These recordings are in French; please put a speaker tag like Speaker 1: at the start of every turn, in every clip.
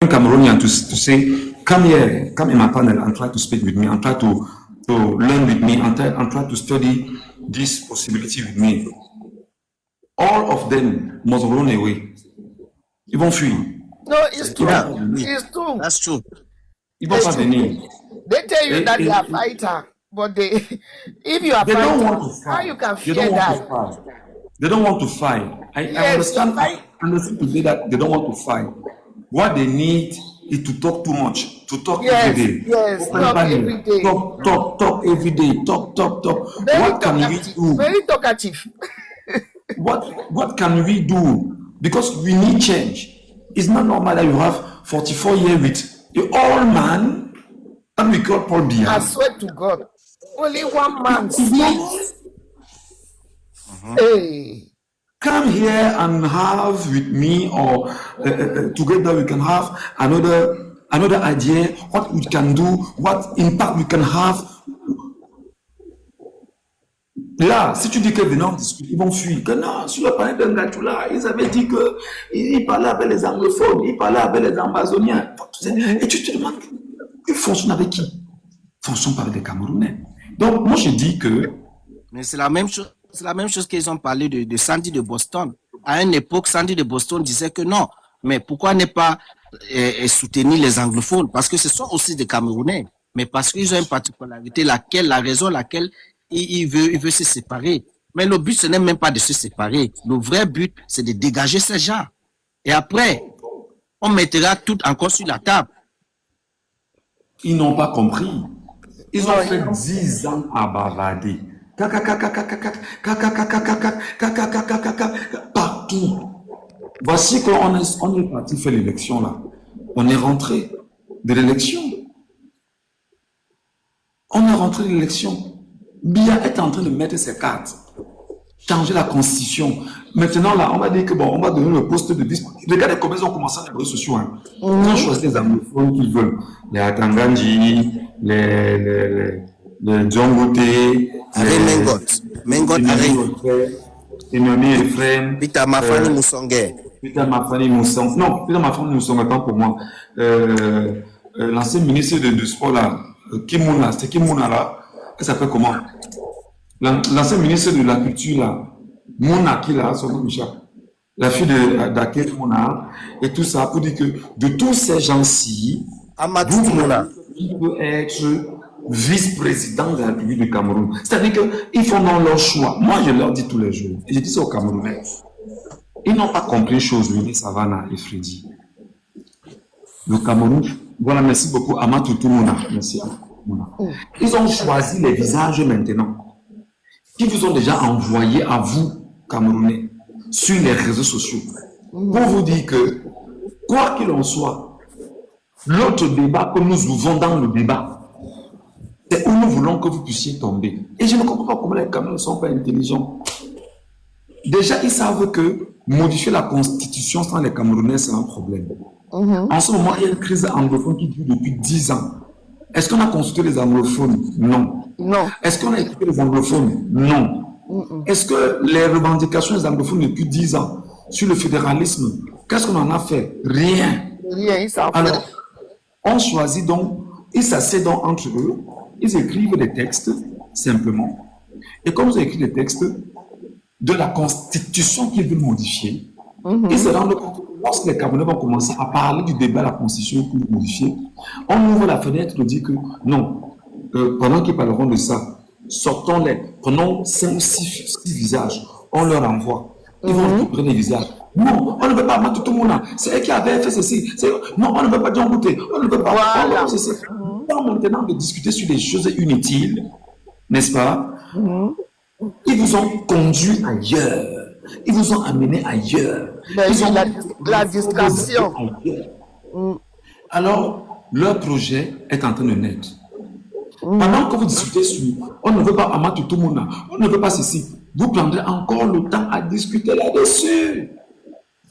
Speaker 1: Cameroonian to say, come here, come in my panel and try to speak with me and try to learn with me and try to study this possibility with me. All of them must run away. Ils vont fuir.
Speaker 2: No, it's true. It's true.
Speaker 3: That's true.
Speaker 1: Ils vont pas venir.
Speaker 2: They tell you that they are fighter, but if you are fighter, how you can fear that?
Speaker 1: They don't want to fight. I understand. I understand today that they don't want to fight. What they need is to talk too much, to talk every day.
Speaker 2: Yes, talk every day.
Speaker 1: Talk every day. Talk.
Speaker 2: Very
Speaker 1: what can we do?
Speaker 2: Very talkative.
Speaker 1: What can we do? Because we need change. It's not normal that you have 44 years with an old man and we call Paul Biya.
Speaker 2: I swear to God, only one man speaks. Hey.
Speaker 1: Come here and have with me, or together we can have another idea, what we can do, what impact we can have. Là, si tu dis que venons discuter, ils vont fuir. Que non, sur le palais d'un gâteau là, ils avaient dit qu'ils parlaient avec les anglophones, ils parlaient avec les amazoniens. Et tu te demandes, ils fonctionnent avec qui? Ils fonctionnent pas avec des Camerounais. Donc, moi, je dis que...
Speaker 3: Mais c'est la même chose. C'est la même chose qu'ils ont parlé de Sandy de Boston. À une époque, Sandy de Boston disait que non. Mais pourquoi ne pas soutenir les anglophones? Parce que ce sont aussi des Camerounais. Mais parce qu'ils ont une particularité, la raison laquelle il veut se séparer. Mais le but, ce n'est même pas de se séparer. Le vrai but, c'est de dégager ces gens. Et après, on mettra tout encore sur la table.
Speaker 1: Ils n'ont pas compris. Ils ont fait 10 ans à bavarder. Partout. Voici qu'on est parti faire l'élection là. On est rentré de l'élection. On est rentré de l'élection. Biya est en train de mettre ses cartes, changer la constitution. Maintenant là, on va dire que bon, on va donner le poste de vice. Regardez comment ils ont commencé les réseaux sociaux. Hein. Ils ont choisi les anglophones qu'ils veulent. Les Atanganji, les Djongote,
Speaker 3: Mengot,
Speaker 1: Enomi Ephraim,
Speaker 3: Peter Mafani Moussongue.
Speaker 1: Peter Mafani Moussongue. Non, Peter Mafani Moussongue, pas pour moi. L'ancien ministre du sport là, Kimuna, c'était Kimuna là. Elle s'appelle comment? L'ancien ministre de la culture là, Mouna qui là, son nom Michel. La fille d'Aké Mouna et tout ça pour dire que de tous ces gens-ci,
Speaker 3: Amadou Mouna,
Speaker 1: il peut être vice-président de la République du Cameroun. C'est-à-dire qu'ils font dans leur choix. Moi, je leur dis tous les jours, et je dis ça aux Camerounais, ils n'ont pas compris une chose, Willy Savannah et Freddy. Le Cameroun, voilà, merci beaucoup, Amadou Mouna, merci. Ils ont choisi les visages maintenant, qui vous ont déjà envoyé à vous, Camerounais, sur les réseaux sociaux, pour vous dire que, quoi qu'il en soit, l'autre débat que nous ouvrons dans le débat, c'est où nous voulons que vous puissiez tomber. Et je ne comprends pas comment les Camerounais ne sont pas intelligents. Déjà, ils savent que modifier la constitution sans les Camerounais, c'est un problème. En ce moment, il y a une crise anglophone qui dure depuis 10 ans. Est-ce qu'on a consulté les anglophones? Non. Est-ce qu'on a écouté les anglophones? Non. Est-ce que les revendications des anglophones depuis 10 ans sur le fédéralisme, qu'est-ce qu'on en a fait? Rien. Alors, on choisit donc, ils s'asseyent donc entre eux, ils écrivent des textes, simplement. Et comme ils écrivent des textes de la constitution qu'ils veulent modifier, ils se rendent compte que lorsque les Camerounais vont commencer à parler du débat de la constitution pour modifier, on ouvre la fenêtre pour dire que non, pendant qu'ils parleront de ça, sortons-les, prenons 5 ou 6 visages, on leur envoie. Ils vont récupérer les visages. Non, on ne veut pas mettre tout le monde là. C'est eux qui avaient fait ceci. Non, on ne veut pas John Bouté. On ne veut pas. Voilà. On maintenant de discuter sur des choses inutiles, n'est-ce pas? Ils vous ont conduit ailleurs. Ils vous ont amené ailleurs. Ils ont
Speaker 2: la distraction.
Speaker 1: Alors, leur projet est en train de naître. Pendant que vous discutez sur, on ne veut pas amattre tout le monde, on ne veut pas ceci, vous prendrez encore le temps à discuter là-dessus.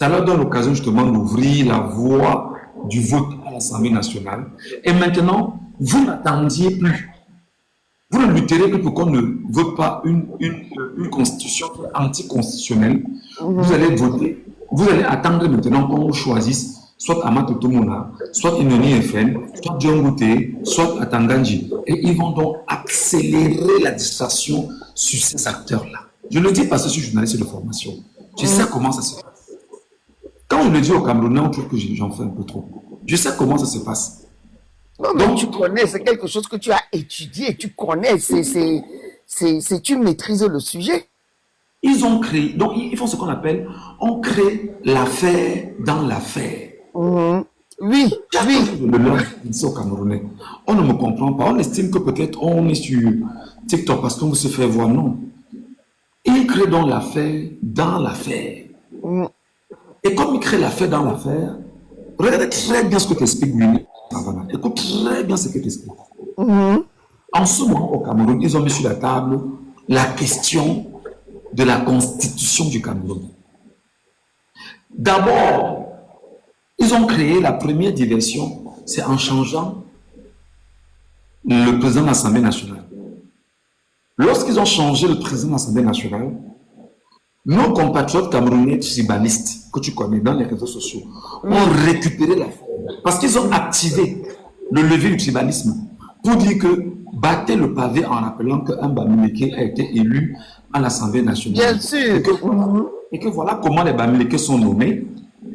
Speaker 1: Ça leur donne l'occasion justement d'ouvrir la voie du vote à l'Assemblée nationale. Et maintenant, vous n'attendiez plus. Vous ne lutterez plus pour qu'on ne vote pas une constitution anticonstitutionnelle. Vous allez voter. Vous allez attendre maintenant qu'on choisisse soit à Matotomona, soit Inoni FM, soit Djongouté, soit à Tanganji. Et ils vont donc accélérer la distraction sur ces acteurs-là. Je le dis parce que je suis journaliste de formation. Je sais comment ça se passe. Quand je le dis aux Camerounais, on trouve que j'en fais un peu trop. Je sais comment ça se passe.
Speaker 2: Non, mais donc, tu connais, c'est quelque chose que tu as étudié, tu connais, tu maîtrises le sujet.
Speaker 1: Ils ont créé, donc ils font ce qu'on appelle, on crée l'affaire dans l'affaire.
Speaker 2: Oui, oui.
Speaker 1: Le leur ici au Camerounais. On ne me comprend pas. On estime que peut-être on est sur TikTok parce qu'on se fait voir. Non. Ils créent donc l'affaire dans l'affaire. Et comme ils créent l'affaire dans l'affaire, regardez très bien ce que t'explique Winnie. Écoute très bien ce que t'explique. En ce moment, au Cameroun, ils ont mis sur la table la question de la constitution du Cameroun. D'abord, ils ont créé la première diversion, c'est en changeant le président de l'Assemblée nationale. Lorsqu'ils ont changé le président de l'Assemblée nationale, nos compatriotes camerounais tribalistes, que tu connais dans les réseaux sociaux, ont récupéré l'affaire. Parce qu'ils ont activé le levier du tribalisme pour dire que battez le pavé en rappelant qu'un Bamileke a été élu à l'Assemblée nationale.
Speaker 2: Bien sûr.
Speaker 1: Et que voilà comment les Bamileke sont nommés.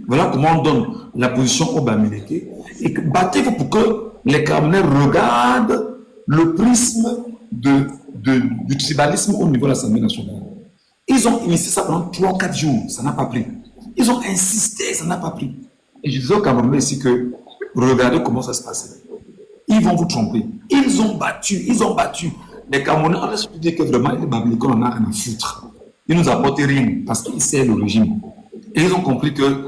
Speaker 1: Voilà comment on donne la position aux Bamileke. Et que battez-vous pour que les Camerounais regardent le prisme du tribalisme au niveau de l'Assemblée nationale. Ils ont initié ça pendant 3-4 jours, ça n'a pas pris. Ils ont insisté, ça n'a pas pris. Et je disais aux Camerounais ici que regardez comment ça se passait. Ils vont vous tromper. Ils ont battu. Les Camerounais, on a surtout dit que vraiment, les Bamileke, on a rien à foutre. Ils nous apportent rien parce qu'ils savent le régime. Et ils ont compris que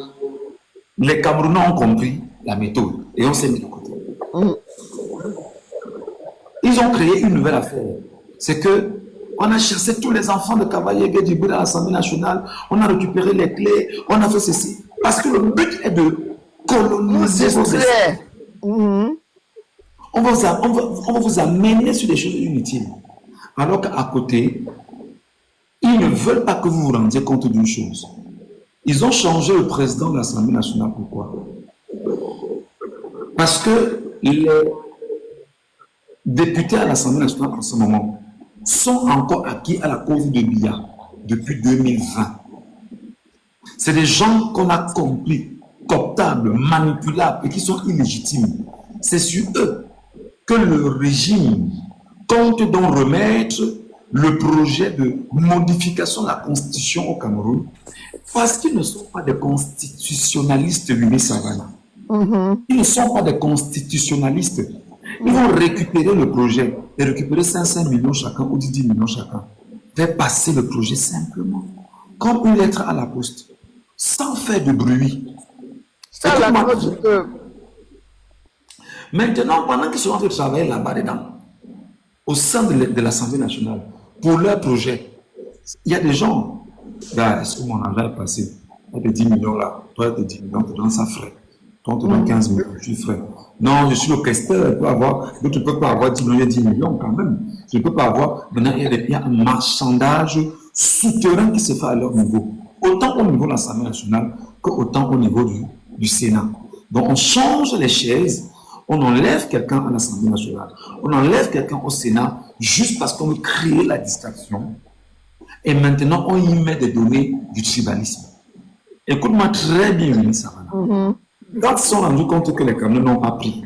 Speaker 1: les Camerounais ont compris la méthode et on s'est mis de côté. Ils ont créé une nouvelle affaire. C'est que on a chassé tous les enfants de Cavalier du Bril à l'Assemblée nationale, on a récupéré les clés, on a fait ceci. Parce que le but est de coloniser vos esprits. On va vous amener sur des choses inutiles. Alors qu'à côté, ils ne veulent pas que vous vous rendiez compte d'une chose. Ils ont changé le président de l'Assemblée nationale. Pourquoi? Parce que les députés à l'Assemblée nationale en ce moment sont encore acquis à la cause de Biya depuis 2020. C'est des gens qu'on a compris, cooptables, manipulables et qui sont illégitimes. C'est sur eux que le régime compte donc remettre le projet de modification de la constitution au Cameroun parce qu'ils ne sont pas des constitutionnalistes, Winnie Savannah. Ils ne sont pas des constitutionnalistes. Ils vont récupérer le projet et récupérer 500 millions chacun ou 10 millions chacun. Faire passer le projet simplement, comme une lettre à la poste, sans faire de bruit.
Speaker 2: Ça, la
Speaker 1: Maintenant, pendant qu'ils sont en train de travailler là-bas dedans, au sein de l'Assemblée nationale, pour leur projet, il y a des gens, est-ce que mon argent est passé? Il y a des 10 millions là, toi tu as 10 millions, tu donnes ça frais. Toi tu donnes 15 millions, je suis frais. Non, je suis le questeur, tu ne peux pas avoir 10 millions, 10 millions quand même. Tu ne peux pas avoir, maintenant il y a un marchandage souterrain qui se fait à leur niveau. Autant au niveau de l'Assemblée nationale qu'autant au niveau du Sénat. Donc on change les chaises, on enlève quelqu'un à l'Assemblée nationale, on enlève quelqu'un au Sénat juste parce qu'on veut créer la distraction. Et maintenant, on y met des données du tribalisme. Écoute-moi très bien, Winnie Savannah. Quand ils se sont rendus compte que les Camerounais n'ont pas pris,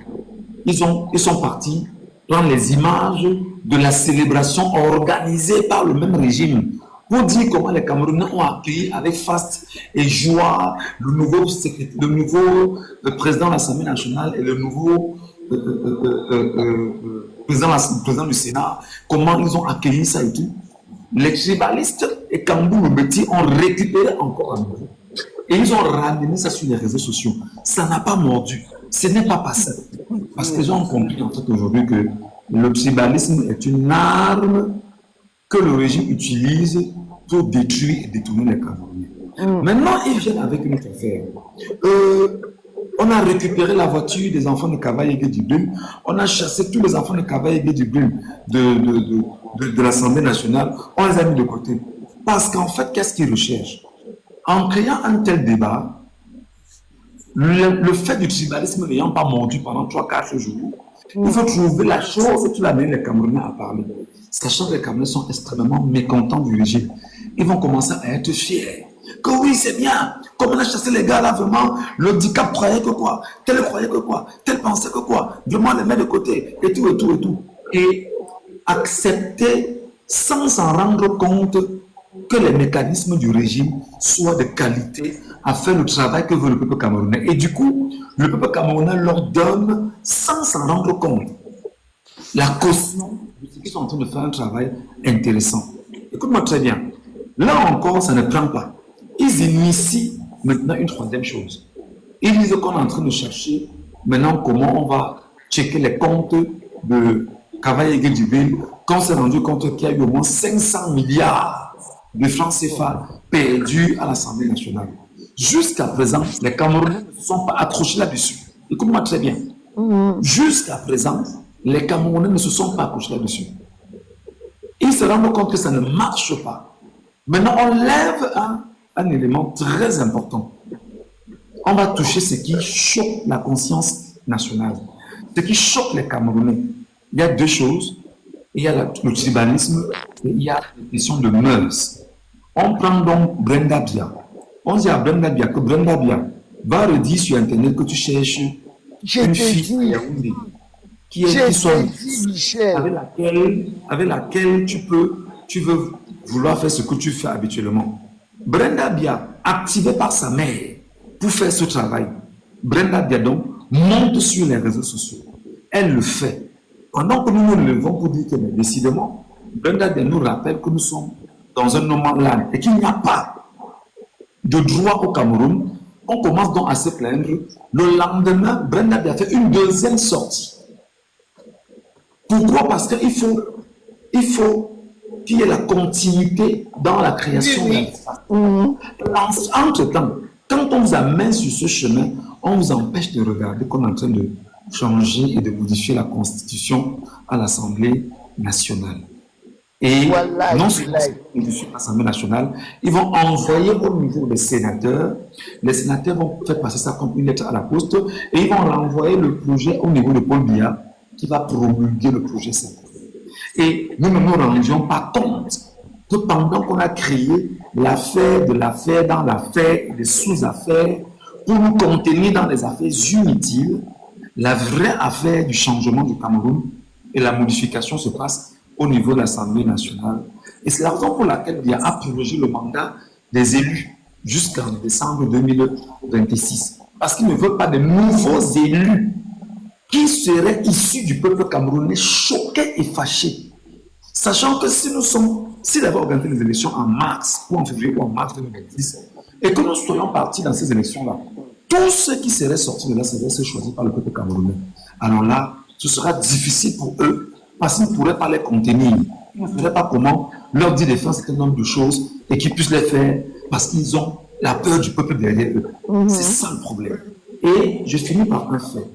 Speaker 1: ils sont partis prendre les images de la célébration organisée par le même régime pour dire comment les Camerounais ont accueilli avec faste et joie le nouveau président de l'Assemblée nationale et le nouveau président du Sénat, comment ils ont accueilli ça et tout. Les tribalistes et Kambou le Béti ont récupéré encore un nouveau. Et ils ont ramené ça sur les réseaux sociaux. Ça n'a pas mordu. Ce n'est pas passé. Parce que les gens ont compris en fait aujourd'hui que le tribalisme est une arme que le régime utilise pour détruire et détourner les Camerounais. Maintenant, ils viennent avec une autre affaire. On a récupéré la voiture des enfants de Cavalier du Bril. On a chassé tous les enfants de Cavalier du Bril de l'Assemblée nationale. On les a mis de côté. Parce qu'en fait, qu'est-ce qu'ils recherchent? En créant un tel débat, Le fait du tribalisme n'ayant pas mordu pendant 3-4 jours, il faut trouver la chose qui va amener les Camerounais à parler. Sachant que les Camerounais sont extrêmement mécontents du régime. Ils vont commencer à être fiers. Que oui, c'est bien. Comme on a chassé les gars là, vraiment, le handicap croyait que quoi, tel croyait que quoi, tel pensait que quoi, vraiment les met de côté, et tout, et tout, et tout. Et accepter sans s'en rendre compte que les mécanismes du régime soient de qualité à faire le travail que veut le peuple camerounais. Et du coup, le peuple camerounais leur donne, sans s'en rendre compte, la caution de ce qu'ils sont en train de faire un travail intéressant. Écoute-moi très bien. Là encore, ça ne prend pas. Ils initient maintenant une troisième chose. Ils disent qu'on est en train de chercher maintenant comment on va checker les comptes de Cavaillé Djibril, qu'on s'est rendu compte qu'il y a eu au moins 500 milliards de francs CFA perdus à l'Assemblée nationale. Jusqu'à présent, les Camerounais ne se sont pas accrochés là-dessus. Écoute-moi très bien. Jusqu'à présent, les Camerounais ne se sont pas accrochés là-dessus. Ils se rendent compte que ça ne marche pas. Maintenant, on lève un élément très important. On va toucher ce qui choque la conscience nationale, ce qui choque les Camerounais. Il y a deux choses. Il y a le tribalisme et il y a la question de mœurs. On prend donc Brenda Bia. On dit à Brenda Bia que Brenda Bia va redire sur Internet que tu cherches une fille avec laquelle tu veux vouloir faire ce que tu fais habituellement. Brenda Bia, activée par sa mère pour faire ce travail, Brenda Bia donc monte sur les réseaux sociaux. Elle le fait. Pendant que nous nous levons pour dire que, mais décidément, Brenda Bia nous rappelle que nous sommes dans un no man's land et qu'il n'y a pas de droit au Cameroun. On commence donc à se plaindre. Le lendemain, Brenda Bia fait une deuxième sortie. Pourquoi? Parce qu'il faut qu'il y ait la continuité dans la création de l'espace. Entre-temps, quand on vous amène sur ce chemin, on vous empêche de regarder qu'on est en train de changer et de modifier la Constitution à l'Assemblée nationale. Et
Speaker 2: Voilà,
Speaker 1: non seulement l'Assemblée nationale, ils vont envoyer au niveau des sénateurs. Les sénateurs vont faire passer ça comme une lettre à la poste et ils vont renvoyer le projet au niveau de Paul Biya qui va promulguer le projet sénateur. Et nous ne nous rendions pas compte que pendant qu'on a créé l'affaire de l'affaire dans l'affaire et des sous-affaires pour nous contenir dans les affaires inutiles, la vraie affaire du changement du Cameroun et la modification se passe au niveau de l'Assemblée nationale. Et c'est la raison pour laquelle il y a prolongé le mandat des élus jusqu'en décembre 2026. Parce qu'ils ne veulent pas de nouveaux élus qui seraient issus du peuple camerounais choqués et fâchés. Sachant que s'il avait organisé les élections en mars, ou en février, ou en mars 2026, et que nous soyons partis dans ces élections-là, tous ceux qui seraient sortis de là seraient choisis par le peuple camerounais. Alors là, ce sera difficile pour eux, parce qu'ils ne pourraient pas les contenir. Ils ne sauraient pas comment leur dire de faire un certain nombre de choses et qu'ils puissent les faire parce qu'ils ont la peur du peuple derrière eux. C'est ça le problème. Et je finis par un fait.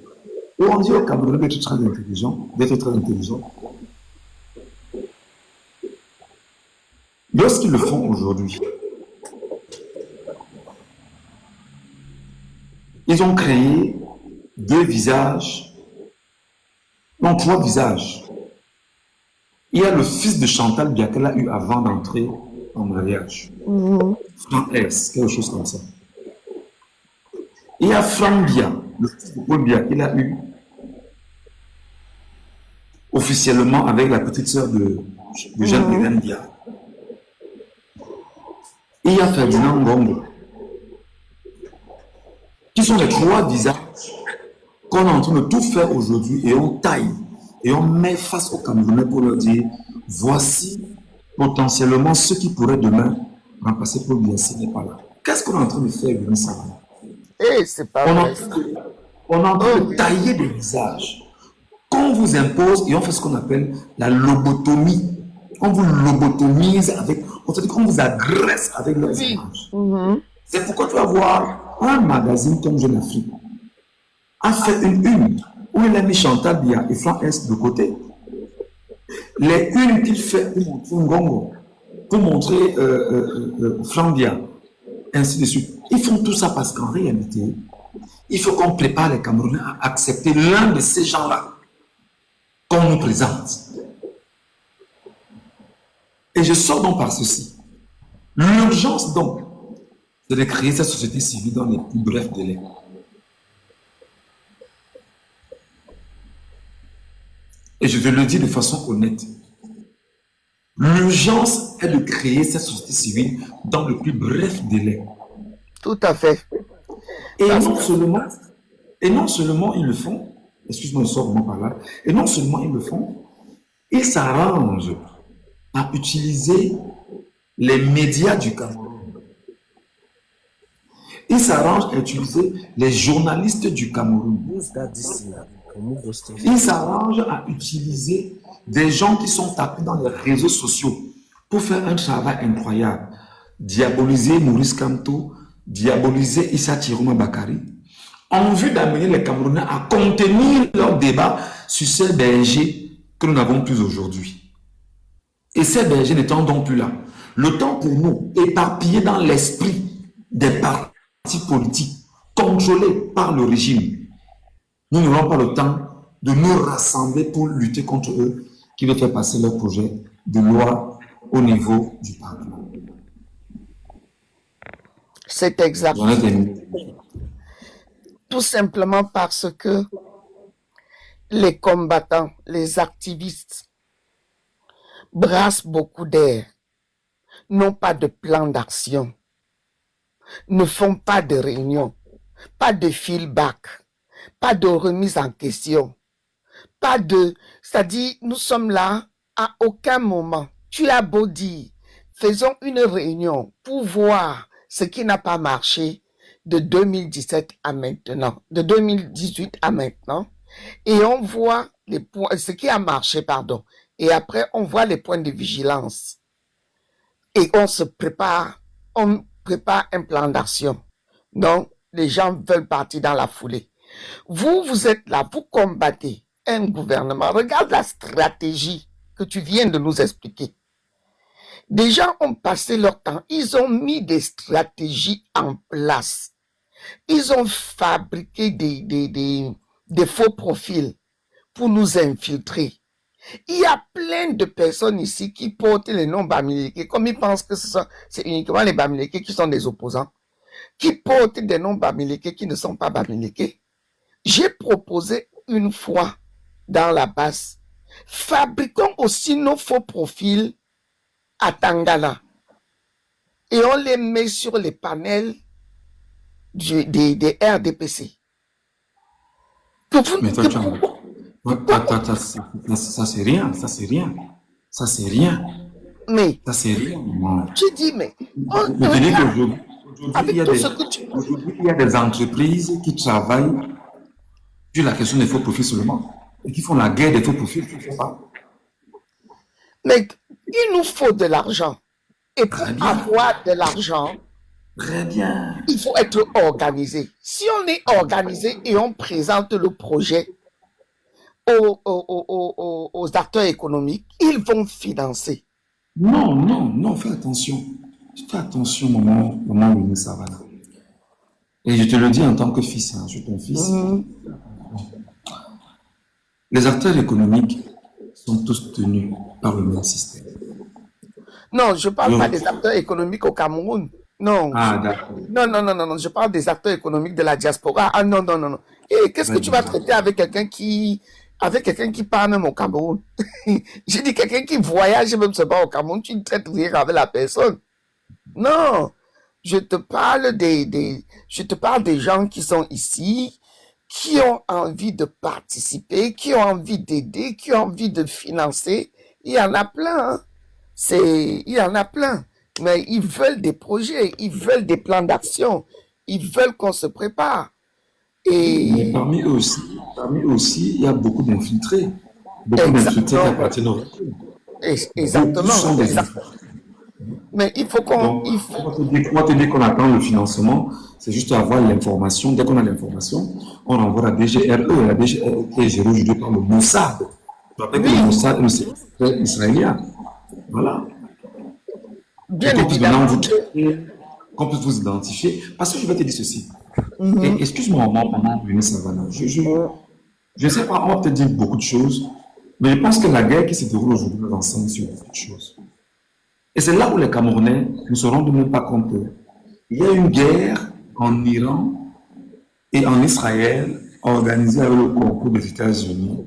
Speaker 1: Et on dit aux Camerounais d'être très intelligents, lorsqu'ils le font aujourd'hui, ils ont créé trois visages. Il y a le fils de Chantal Biya qu'elle a eu avant d'entrer en mariage. Franck S, quelque chose comme ça. Il y a Franck Biya, le fils de Paul Biya qu'il a eu officiellement avec la petite sœur de Jean-Hélène Biya. Et il y a Ferdinand Ngongo, qui sont les trois visages qu'on est en train de tout faire aujourd'hui et on taille et on met face aux Camerounais pour leur dire voici potentiellement ceux qui pourraient demain remplacer Paul Biya s'il n'est pas là. Qu'est-ce qu'on est en train de faire, Denis Savana?
Speaker 2: C'est pas vrai.
Speaker 1: On est en train de tailler des visages qu'on vous impose et on fait ce qu'on appelle la lobotomie. On vous lobotomise avec, on vous agresse avec leurs images. C'est pourquoi tu vas voir un magazine comme Jeune Afrique a fait une où il a mis Chantal Biya et Franck S de côté. Les unes qu'il fait pour montrer Ngongo, pour montrer Franck Biya, ainsi de suite. Ils font tout ça parce qu'en réalité, Il faut qu'on prépare les Camerounais à accepter l'un de ces gens-là qu'on nous présente. Et je sors donc par ceci. L'urgence donc, c'est de créer cette société civile dans les plus brefs délais. Et je te le dis de façon honnête. L'urgence est de créer cette société civile dans le plus bref délai.
Speaker 2: Tout à fait.
Speaker 1: Et non seulement ils le font, excuse-moi, je sors vraiment par là, et non seulement ils le font, ils s'arrangent à utiliser les médias du Cameroun. Ils s'arrangent à utiliser les journalistes du Cameroun. Ils s'arrangent à utiliser des gens qui sont tapés dans les réseaux sociaux pour faire un travail incroyable. Diaboliser Maurice Kamto, diaboliser Issa Tiroma Bakari, en vue d'amener les Camerounais à contenir leur débat sur ces bergers que nous n'avons plus aujourd'hui. Et ces bergers n'étant donc plus là. Le temps pour nous, éparpillés dans l'esprit des partis politiques contrôlés par le régime, nous n'aurons pas le temps de nous rassembler pour lutter contre eux qui veulent faire passer leur projet de loi au niveau du Parlement.
Speaker 2: C'est exact. Tout simplement parce que les combattants, les activistes brassent beaucoup d'air, n'ont pas de plan d'action, ne font pas de réunion, pas de feedback, pas de remise en question, pas de... C'est-à-dire, nous sommes là à aucun moment. Tu as beau dire, faisons une réunion pour voir ce qui n'a pas marché de 2017 à maintenant, de 2018 à maintenant, et on voit les points, ce qui a marché, pardon, et après on voit les points de vigilance, et on prépare un plan d'action. Donc, les gens veulent partir dans la foulée. Vous êtes là, vous combattez un gouvernement. Regarde la stratégie que tu viens de nous expliquer. Des gens ont passé leur temps, ils ont mis des stratégies en place. Ils ont fabriqué des faux profils pour nous infiltrer. Il y a plein de personnes ici qui portent les noms Bamileke, comme ils pensent que c'est uniquement les Bamileke qui sont des opposants, qui portent des noms Bamileke qui ne sont pas Bamileke. J'ai proposé une fois dans la base, fabriquons aussi nos faux profils à Tangana et on les met sur les panels des RDPC.
Speaker 1: Mais toi, ça c'est rien, ça c'est rien, ça c'est rien.
Speaker 2: Mais
Speaker 1: ça c'est rien.
Speaker 2: Tu dis, mais
Speaker 1: aujourd'hui, il y a des entreprises qui travaillent sur la question des faux profils seulement et qui font la guerre des faux profils.
Speaker 2: Mais il nous faut de l'argent. Et pour avoir de l'argent,
Speaker 1: très bien,
Speaker 2: il faut être organisé. Si on est organisé et on présente le projet aux acteurs économiques, ils vont financer.
Speaker 1: Non, fais attention. Fais attention, maman Winnie Savannah. Et je te le dis en tant que fils, je suis ton fils. Les acteurs économiques sont tous tenus par le même système.
Speaker 2: Non, je ne parle pas des acteurs économiques au Cameroun. Non.
Speaker 1: Ah, d'accord.
Speaker 2: Non, je parle des acteurs économiques de la diaspora. Ah, non. Et qu'est-ce que tu vas traiter avec quelqu'un qui part même au Cameroun? J'ai dit quelqu'un qui voyage même seulement au Cameroun, tu ne traites rien avec la personne. Non. Je te parle des gens qui sont ici, qui ont envie de participer, qui ont envie d'aider, qui ont envie de financer. Il y en a plein. Il y en a plein. Mais ils veulent des projets, ils veulent des plans d'action, ils veulent qu'on se prépare.
Speaker 1: Mais parmi eux aussi, il y a beaucoup d'infiltrés. Beaucoup d'infiltrés qui appartiennent au régime.
Speaker 2: Exactement. Mais il faut qu'on...
Speaker 1: On va te dire qu'on attend le financement, c'est juste avoir l'information. Dès qu'on a l'information, on envoie la DGRE. La DGRE est gérée aujourd'hui par le Mossad. Je rappelle que le Mossad, c'est israélien. Voilà.
Speaker 2: Bien évidemment.
Speaker 1: qu'on puisse vous identifier. Parce que je vais te dire ceci. Et excuse-moi, maman, Venez Savannah. Je ne sais pas, on va peut-être dire beaucoup de choses, mais je pense que la guerre qui se déroule aujourd'hui nous enseigne sur beaucoup de choses. Et c'est là où les Camerounais ne se rendent même pas compte qu'il y a une guerre en Iran et en Israël organisée avec le concours des États-Unis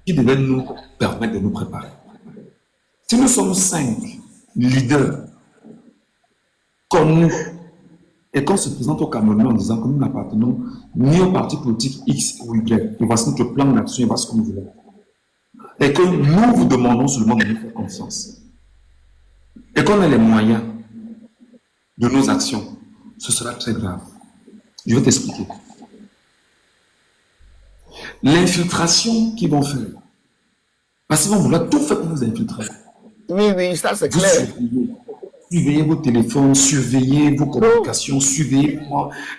Speaker 1: qui devait nous permettre de nous préparer. Si nous sommes 5 leaders connus et qu'on se présente au Cameroun en disant que nous n'appartenons ni au parti politique X ou Y, et voici notre plan d'action et voici ce que nous voulons, et que nous vous demandons seulement de nous faire confiance, et qu'on ait les moyens de nos actions, ce sera très grave. Je vais t'expliquer. L'infiltration qu'ils vont faire, parce qu'ils vont vouloir tout faire pour vous infiltrer.
Speaker 2: Oui, ça c'est
Speaker 1: Vous
Speaker 2: clair.
Speaker 1: surveillez vos téléphones, surveillez vos communications, surveillez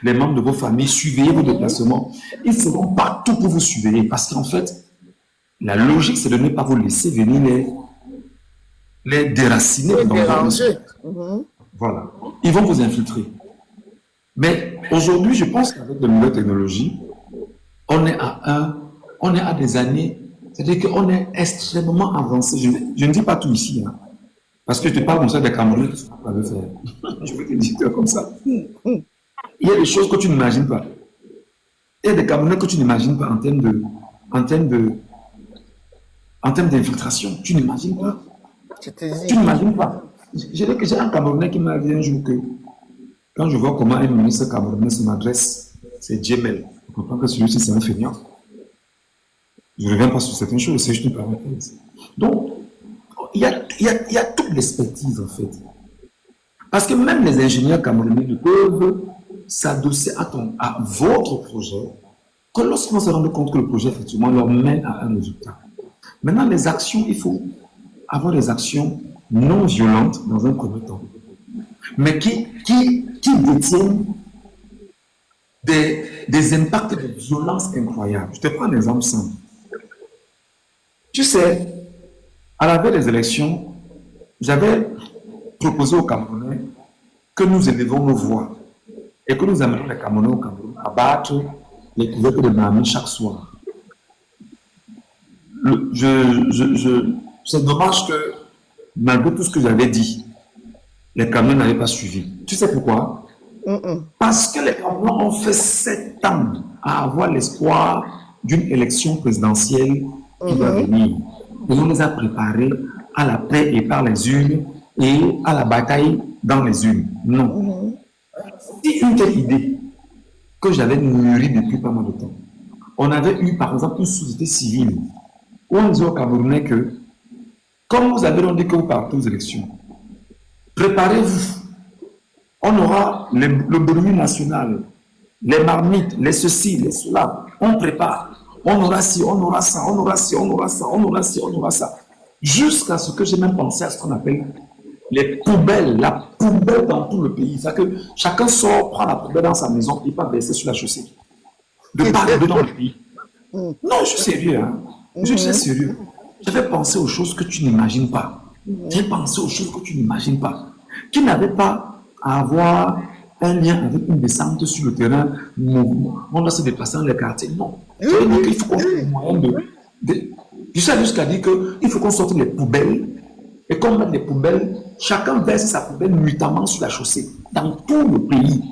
Speaker 1: les membres de vos familles, surveillez vos déplacements. Ils feront partout pour vous surveiller parce qu'en fait, la logique, c'est de ne pas vous laisser venir les déraciner.
Speaker 2: Les
Speaker 1: dans
Speaker 2: déranger.
Speaker 1: Voilà. Ils vont vous infiltrer. Mais aujourd'hui, je pense qu'avec de nouvelles technologies, on est à des années, c'est-à-dire qu'on est extrêmement avancé. Je ne dis pas tout ici, hein, parce que je te parle comme ça des Camerounais qui sont capables de faire. Je vais te dire comme ça. Il y a des choses que tu n'imagines pas. Il y a des Camerounais que tu n'imagines pas en termes d'infiltration. Tu n'imagines pas. Tu n'imagines pas. J'ai un Camerounais qui m'a dit un jour que quand je vois comment un ministre camerounais se m'adresse, c'est Djemel. Je comprends que celui-ci, c'est un feignant. Je ne reviens pas sur certaines choses, c'est juste une parenthèse. Donc, il y a toute l'expertise, en fait. Parce que même les ingénieurs camerounais ne peuvent s'adosser à votre projet que lorsqu'on se rend compte que le projet, effectivement, leur mène à un résultat. Maintenant, les actions, il faut avoir des actions non violentes dans un premier temps, mais qui détiennent des impacts de violence incroyables. Je te prends un exemple simple. Tu sais, à la veille des élections, j'avais proposé aux Camerounais que nous élevons nos voix et que nous amenions les Camerounais au Cameroun à battre les couvercles de Miami chaque soir. C'est dommage que, malgré tout ce que j'avais dit, les Camerounais n'avaient pas suivi. Tu sais pourquoi? Parce que les Camerounais ont fait 7 ans à avoir l'espoir d'une élection présidentielle qui va venir. Et on les a préparés à la paix et par les urnes et à la bataille dans les urnes. Non. C'est une telle idée que j'avais mûrie depuis pas mal de temps. On avait eu par exemple une société civile où on disait aux Camerounais que, comme vous avez dit que vous partez aux élections, préparez-vous. On aura le bruit national, les marmites, les ceci, les cela. On prépare. On aura ci, on aura ça, on aura ci, on aura ça, on aura ci, on aura ça. Jusqu'à ce que j'ai même pensé à ce qu'on appelle les poubelles, la poubelle dans tout le pays. C'est-à-dire que chacun sort, prend la poubelle dans sa maison et pas verser sur la chaussée. De partout dans le pays. Non, je suis sérieux. Hein. Je suis sérieux. J'avais pensé aux choses que tu n'imagines pas. J'ai pensé aux choses que tu n'imagines pas. Qui n'avaient pas à avoir un lien avec une descente sur le terrain, on doit se déplacer dans les quartiers. Non. Ça veut dire qu'il faut qu'on trouve un moyen je sais jusqu'à dire qu'il faut qu'on sorte les poubelles et qu'on mette les poubelles, chacun verse sa poubelle nuitamment sur la chaussée, dans tout le pays.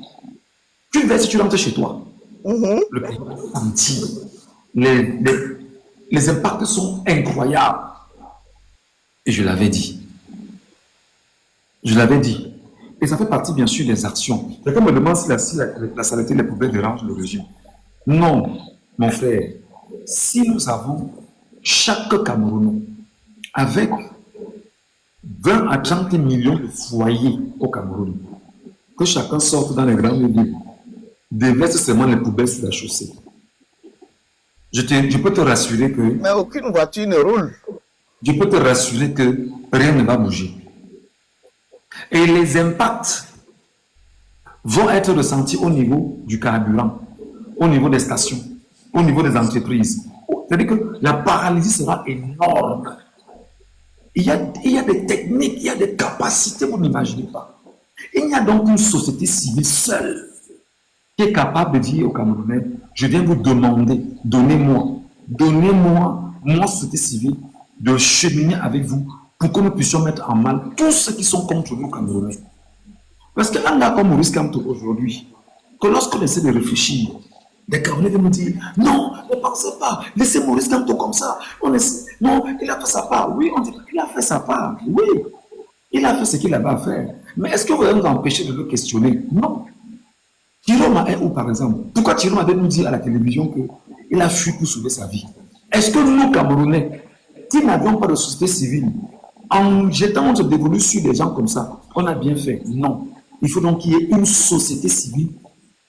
Speaker 1: Tu verses, tu rentres chez toi. Le pays va sentir. Les impacts sont incroyables. Et je l'avais dit. Je l'avais dit. Et ça fait partie, bien sûr, des actions. Quelqu'un me demande si la saleté des poubelles dérange le régime. Non, mon frère. Si nous avons chaque Camerounais avec 20 à 30 millions de foyers au Cameroun, que chacun sorte dans les grandes villes, déverse seulement les poubelles sur la chaussée. Je peux te rassurer que...
Speaker 2: Mais aucune voiture ne roule.
Speaker 1: Je peux te rassurer que rien ne va bouger. Et les impacts vont être ressentis au niveau du carburant, au niveau des stations, au niveau des entreprises. C'est-à-dire que la paralysie sera énorme. Il y a des techniques, il y a des capacités, vous n'imaginez pas. Il y a donc une société civile seule qui est capable de dire aux Camerounais, je viens vous demander, donnez-moi, moi, société civile, de cheminer avec vous pour que nous puissions mettre en mal tous ceux qui sont contre nous, Camerounais. Parce qu'un gars comme Maurice Kamto aujourd'hui, que lorsqu'on essaie de réfléchir, les Camerounais vont nous dire, non, ne pensez pas, laissez Maurice Kamto comme ça. Non, il a fait sa part. Oui, on dit qu'il a fait sa part. Oui, il a fait ce qu'il avait à faire. Mais est-ce que vous allez nous empêcher de le questionner? Non. Tiroma est où, par exemple? Pourquoi Tiroma avait nous dire à la télévision qu'il a fui pour sauver sa vie? Est-ce que nous, Camerounais, qui n'avions pas de société civile, en jetant notre dévolu sur des gens comme ça, on a bien fait? Non. Il faut donc qu'il y ait une société civile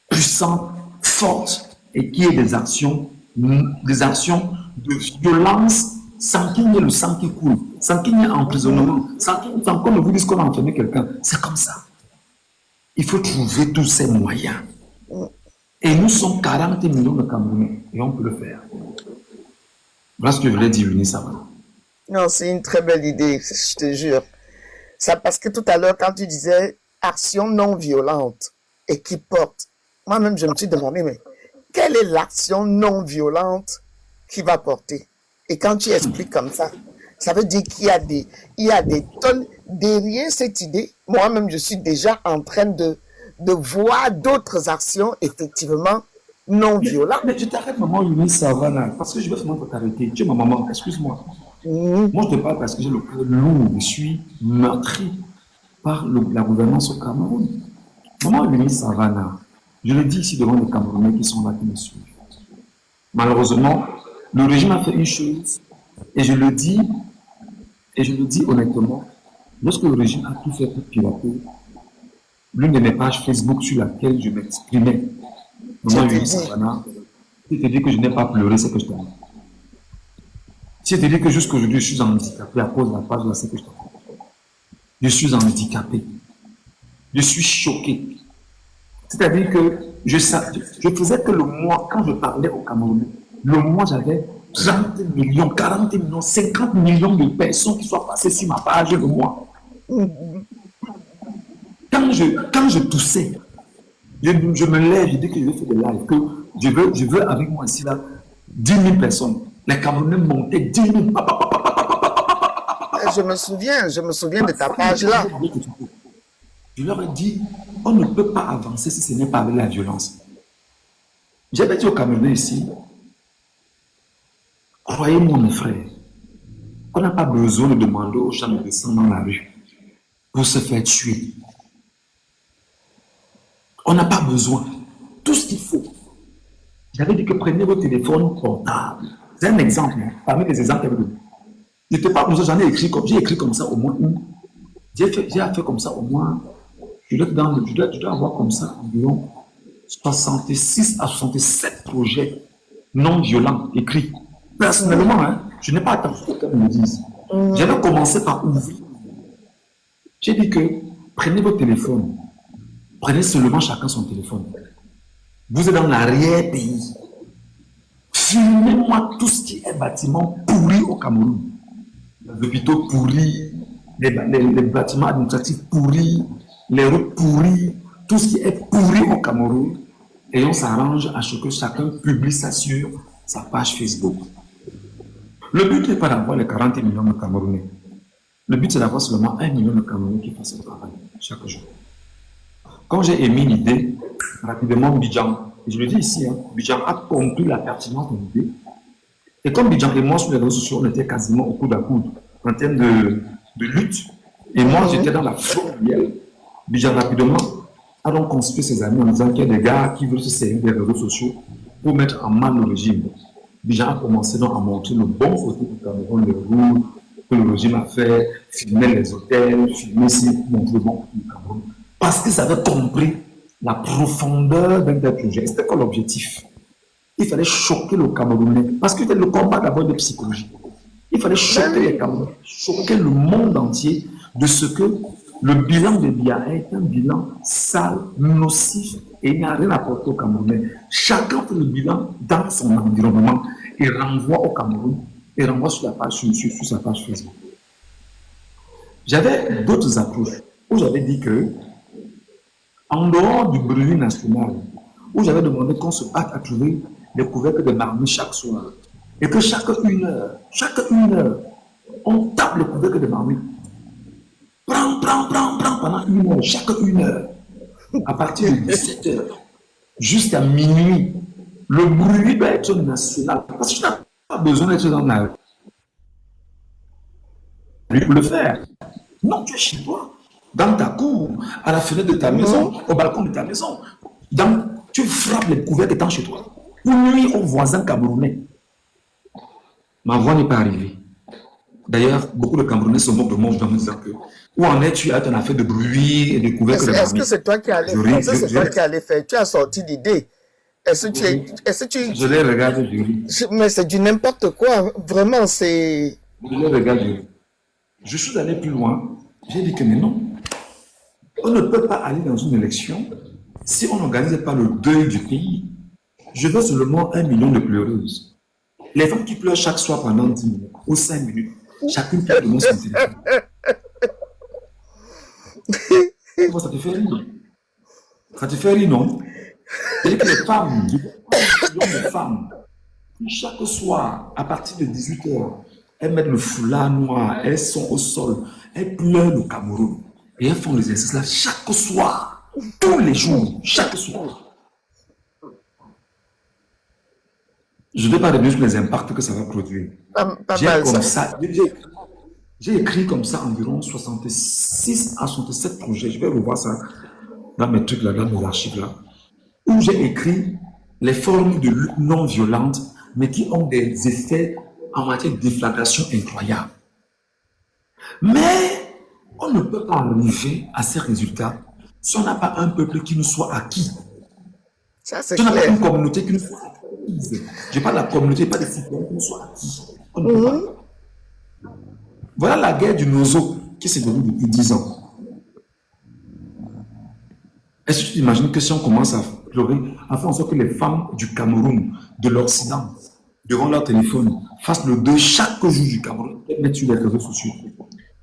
Speaker 1: puissante, forte, et qui ait des actions de violence sans qu'il y ait le sang qui coule, sans qu'il y ait emprisonnement, sans qu'on ne vous dise qu'on a enfermé quelqu'un. C'est comme ça. Il faut trouver tous ces moyens. Et nous sommes 40 millions de Camerounais et on peut le faire. Voilà ce que je voulais dire, Eunice Savana.
Speaker 2: Non, c'est une très belle idée, je te jure. Ça, parce que tout à l'heure, quand tu disais action non violente et qui porte, moi-même, je me suis demandé, mais quelle est l'action non violente qui va porter? Et quand tu expliques comme ça veut dire qu'il y a des tonnes derrière cette idée. Moi-même, je suis déjà en train de voir d'autres actions, effectivement, non violentes.
Speaker 1: Mais je t'arrête, maman Eunice Savana, parce que je vais vraiment t'arrêter. Tu es ma maman, excuse-moi. Moi, je te parle parce que j'ai le cœur lourd. Je suis meurtri par la gouvernance au Cameroun. Maman Eunice Savana, je le dis ici devant les Camerounais qui sont là, qui me suivent. Malheureusement, le régime a fait une chose, et je le dis honnêtement, lorsque le régime a tout fait pour pirater l'une de mes pages Facebook sur laquelle je m'exprimais, maman Eunice Savana, si te dis que je n'ai pas pleuré, c'est que je t'aime. Si je te dis que jusqu'aujourd'hui, je suis handicapé à cause de la page, c'est que je t'aime. Je suis handicapé. Je suis choqué. C'est-à-dire que je faisais que le mois, quand je parlais au Cameroun, le mois, j'avais 30 millions, 40 millions, 50 millions de personnes qui sont passées sur ma page le mois. Quand je toussais, je me lève, je dis que je vais faire des lives, que je veux avec moi ici, là, 10 000 personnes. Les Camerounais montaient 10 000.
Speaker 2: Je me souviens de ta page-là.
Speaker 1: Je leur ai dit, on ne peut pas avancer si ce n'est pas avec la violence. J'avais dit aux Camerounais ici, croyez-moi mes frères, on n'a pas besoin de demander aux gens de descendre dans la rue pour se faire tuer. On n'a pas besoin. Tout ce qu'il faut. J'avais dit que prenez vos téléphones portables. C'est un exemple, hein, parmi les exemples que je ne te parle comme ça, j'ai écrit comme ça au moins une. J'ai fait comme ça au moins. Je dois avoir comme ça environ 66 à 67 projets non violents écrits. Personnellement, hein, je n'ai pas attendu que quelqu'un me dise. J'avais commencé par ouvrir. J'ai dit que prenez vos téléphones. Prenez seulement chacun son téléphone. Vous êtes dans l'arrière-pays. Filmez-moi tout ce qui est bâtiment pourri au Cameroun. Les hôpitaux pourris, les bâtiments administratifs pourris, les routes pourries, tout ce qui est pourri au Cameroun. Et on s'arrange à ce que chacun publie ça sur sa page Facebook. Le but n'est pas d'avoir les 40 millions de Camerounais. Le but, c'est d'avoir seulement 1 million de Camerounais qui fassent ce travail chaque jour. Quand j'ai émis l'idée, rapidement, Bidjan, et je le dis ici, hein, Bidjan a compris la pertinence de l'idée. Et comme Bidjan et moi, sur les réseaux sociaux, on était quasiment au coude à coude en termes de lutte. Et moi, j'étais dans la frontière. Bidjan, rapidement, a donc consulté ses amis en disant qu'il y a des gars qui veulent se servir des réseaux sociaux pour mettre en mal le régime. Bidjan a commencé donc à montrer le bon côté du Cameroun, les roues que le régime a fait, filmer les hôtels, filmer aussi, montrer le bon côté du Cameroun. Parce qu'ils avaient compris la profondeur d'un tel projet. C'était quoi l'objectif? Il fallait choquer le Camerounais. Parce que c'était le combat d'abord de psychologie. Il fallait choquer les Camerounais, choquer le monde entier de ce que le bilan de Biya est un bilan sale, nocif, et il n'y a rien à apporter au Camerounais. Chacun fait le bilan dans son environnement et renvoie au Cameroun et renvoie sur sa page Facebook. J'avais d'autres approches où j'avais dit que En dehors du brevet national, où j'avais demandé qu'on se hâte à trouver les couvercles de marmite chaque soir. Et que chaque une heure, on tape le couvercle de marmite. Prends pendant une heure, chaque une heure. À partir de 17 heures jusqu'à minuit, le bruit doit être national. Parce que tu n'as pas besoin d'être dans la rue pour le faire. Non, tu es chez toi, dans ta cour, à la fenêtre de ta maison, au balcon de ta maison. Tu frappes les couvercles étant chez toi. Pour nuire aux voisins camerounais. Ma voix n'est pas arrivée. D'ailleurs, beaucoup de Camerounais se moquent de moi en me disant que où en es-tu à ton affaire de bruit et de couvercle de
Speaker 2: Est-ce que
Speaker 1: marmite?
Speaker 2: c'est toi qui allais faire? Est-ce que c'est toi qui allais faire? Tu as sorti l'idée. Est-ce que tu...
Speaker 1: Je les regarde, je ris.
Speaker 2: Mais c'est du n'importe quoi. Vraiment, c'est...
Speaker 1: Je les regarde, je ris. Je suis allé plus loin. J'ai dit que mais non. On ne peut pas aller dans une élection si on n'organise pas le deuil du pays. Je veux seulement 1 million de pleureuses. Les femmes qui pleurent chaque soir pendant 10 minutes ou 5 minutes, chacune peut donner son téléphone. Comment ça te fait rire? Ça te fait rire, non? C'est-à-dire que les femmes, les femmes, qui chaque soir, à partir de 18 h, elles mettent le foulard noir, elles sont au sol, elles pleurent le Cameroun. Et elles font les exercices là chaque soir, tous les jours, chaque soir. Je ne vais pas revenir sur les impacts que ça va produire. J'ai écrit comme ça environ 66 à 67 projets. Je vais revoir ça dans mes trucs là, dans mes archives là, où j'ai écrit les formes de lutte non violente, mais qui ont des effets en matière de déflagration incroyables. Mais on ne peut pas arriver à ces résultats si on n'a pas un peuple qui nous soit acquis.
Speaker 2: Ça, c'est
Speaker 1: si on n'a pas
Speaker 2: clair.
Speaker 1: une communauté qui nous soit acquise. Je parle de la communauté, pas des citoyens qui nous soient acquis. On ne peut pas. Voilà la guerre du Nozo qui s'est déroulée depuis 10 ans. Est-ce que tu t'imagines que si on commence à pleurer, à faire en sorte que les femmes du Cameroun, de l'Occident, devant leur téléphone, fassent le deuil chaque jour du Cameroun, et mettre sur les réseaux sociaux?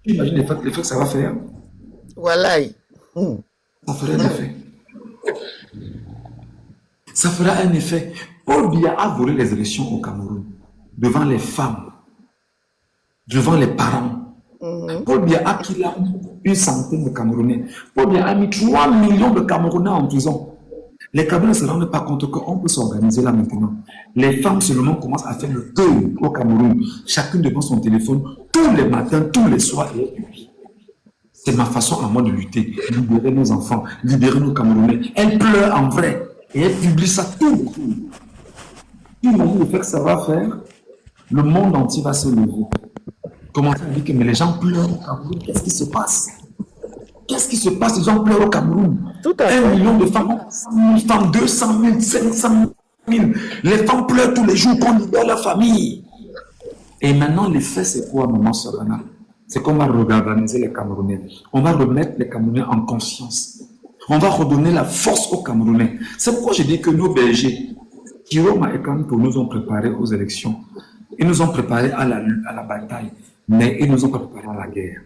Speaker 1: Tu imagines l'effet que ça va faire?
Speaker 2: Voilà.
Speaker 1: Ça ferait un effet. Ça fera un effet. Paul Biya a volé les élections au Cameroun, devant les femmes, devant les parents. Paul Biya a killé une centaine de Camerounais. Paul Biya a mis 3 millions de Camerounais en prison. Les Camerounais ne se rendent pas compte qu'on peut s'organiser là maintenant. Les femmes seulement commencent à faire le deuil au Cameroun, chacune devant son téléphone, tous les matins, tous les soirs. C'est ma façon à moi de lutter. Libérer nos enfants, libérer nos Camerounais. Elle pleure en vrai et elle publie ça tout le temps. Tu imagines le fait que ça va faire? Le monde entier va se lever. Commencer à dire que mais les gens pleurent au Cameroun. Qu'est-ce qui se passe? Qu'est-ce qui se passe? Les gens pleurent au Cameroun.
Speaker 2: Tout à fait.
Speaker 1: 1 million de femmes, 100 000 femmes, 200 000, 500 000. Les femmes pleurent tous les jours qu'on libère leur famille. Et maintenant, l'effet, c'est quoi, maman Savannah? C'est qu'on va regarder les Camerounais. On va remettre les Camerounais en conscience. On va redonner la force aux Camerounais. C'est pourquoi je dis que nos bergers, Kiroma et Kanto, nous ont préparés aux élections. Ils nous ont préparés à la bataille. Mais ils nous ont préparés à la guerre.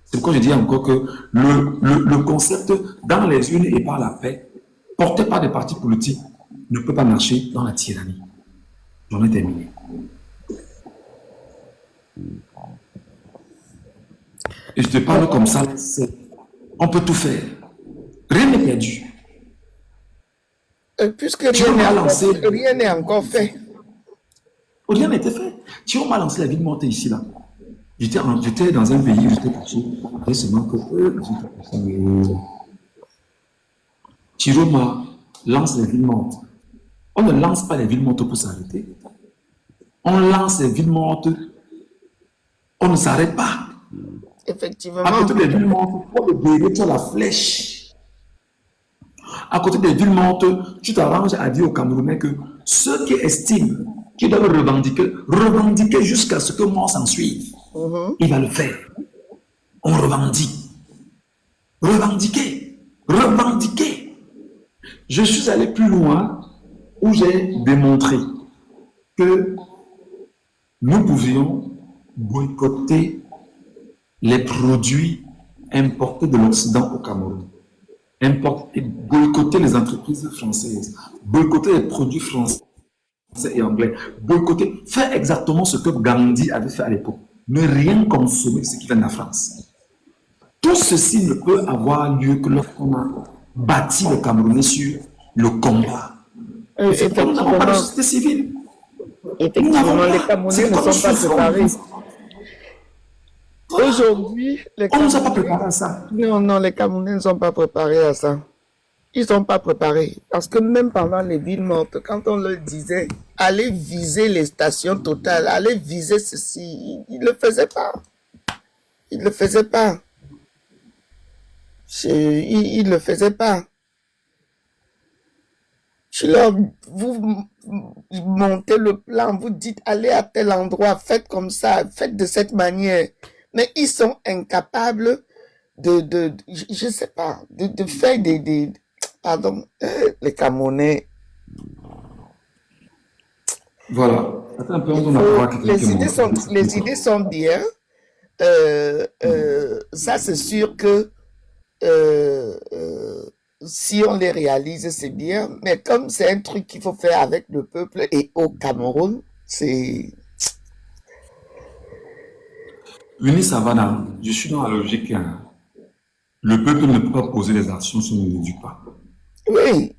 Speaker 1: C'est pourquoi je dis encore que le concept dans les urnes et par la paix, porté par des partis politiques, ne peut pas marcher dans la tyrannie. J'en ai terminé. Et je te parle comme ça, on peut tout faire. Rien n'est perdu.
Speaker 2: Puisque rien n'est encore fait.
Speaker 1: Rien n'était fait. Tu m'a lancé la vie de morte ici, là. J'étais dans un pays où j'étais caché. Et seulement que Chiroma lance les villes mortes. On ne lance pas les villes mortes pour s'arrêter. On lance les villes mortes. On ne s'arrête pas.
Speaker 2: Effectivement.
Speaker 1: À côté des villes mortes, pour le bébé, tu as la flèche. À côté des villes mortes, tu t'arranges à dire aux Camerounais que ceux qui estiment qu'ils doivent revendiquer jusqu'à ce que moi s'en suive. Il va le faire. On revendique. Revendiquer. Revendiquer. Je suis allé plus loin où j'ai démontré que nous pouvions boycotter les produits importés de l'Occident au Cameroun. importer, boycotter les entreprises françaises, boycotter les produits français et anglais, boycotter, faire exactement ce que Gandhi avait fait à l'époque. Ne rien consommer de ce qui vient de la France. Tout ceci ne peut avoir lieu que lorsqu'on a bâti le Camerounais sur le combat. C'est comme nous n'avons pas de société civile.
Speaker 2: Effectivement, les Camerounais ne sont pas préparés. Aujourd'hui,
Speaker 1: on ne nous a pas préparé à ça.
Speaker 2: Non, les Camerounais ne sont pas préparés à ça. Ils ne sont pas préparés. Parce que même pendant les villes mortes, quand on leur disait, allez viser les stations totales, allez viser ceci, ils ne le faisaient pas. Ils ne le faisaient pas. Ils ne le faisaient pas. Vous montez le plan, vous dites, allez à tel endroit, faites comme ça, faites de cette manière. Mais ils sont incapables je ne sais pas, de faire pardon, les Camerounais.
Speaker 1: Voilà.
Speaker 2: Les idées sont bien. Ça, c'est sûr que si on les réalise, c'est bien. Mais comme c'est un truc qu'il faut faire avec le peuple et au Cameroun, c'est...
Speaker 1: Winnie Savannah, je suis dans la logique. Le peuple ne peut pas poser des actions si on ne l'éduque pas.
Speaker 2: Oui.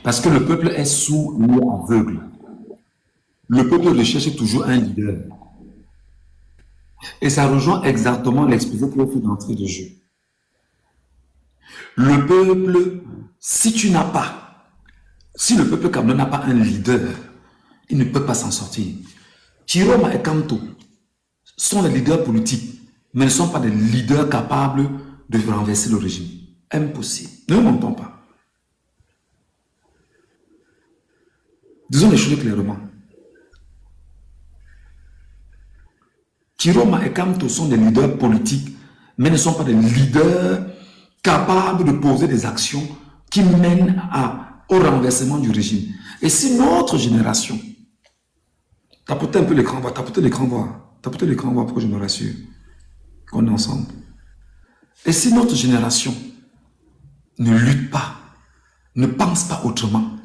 Speaker 1: Parce que le peuple est sourd ou aveugle. Le peuple recherche toujours un leader. Et ça rejoint exactement l'exposé que j'ai fait d'entrée de jeu. Le peuple, si le peuple camerounais n'a pas un leader, il ne peut pas s'en sortir. Chiroma et Kanto sont des leaders politiques, mais ne sont pas des leaders capables de renverser le régime. Impossible. Ne le montons pas. Disons les choses clairement. Chiroma et Kanto sont des leaders politiques, mais ne sont pas des leaders capables de poser des actions qui mènent au renversement du régime. Et si notre génération, tapotez un peu l'écran, tapotez l'écran voir pour que je me rassure qu'on est ensemble. Et si notre génération ne lutte pas, ne pense pas autrement,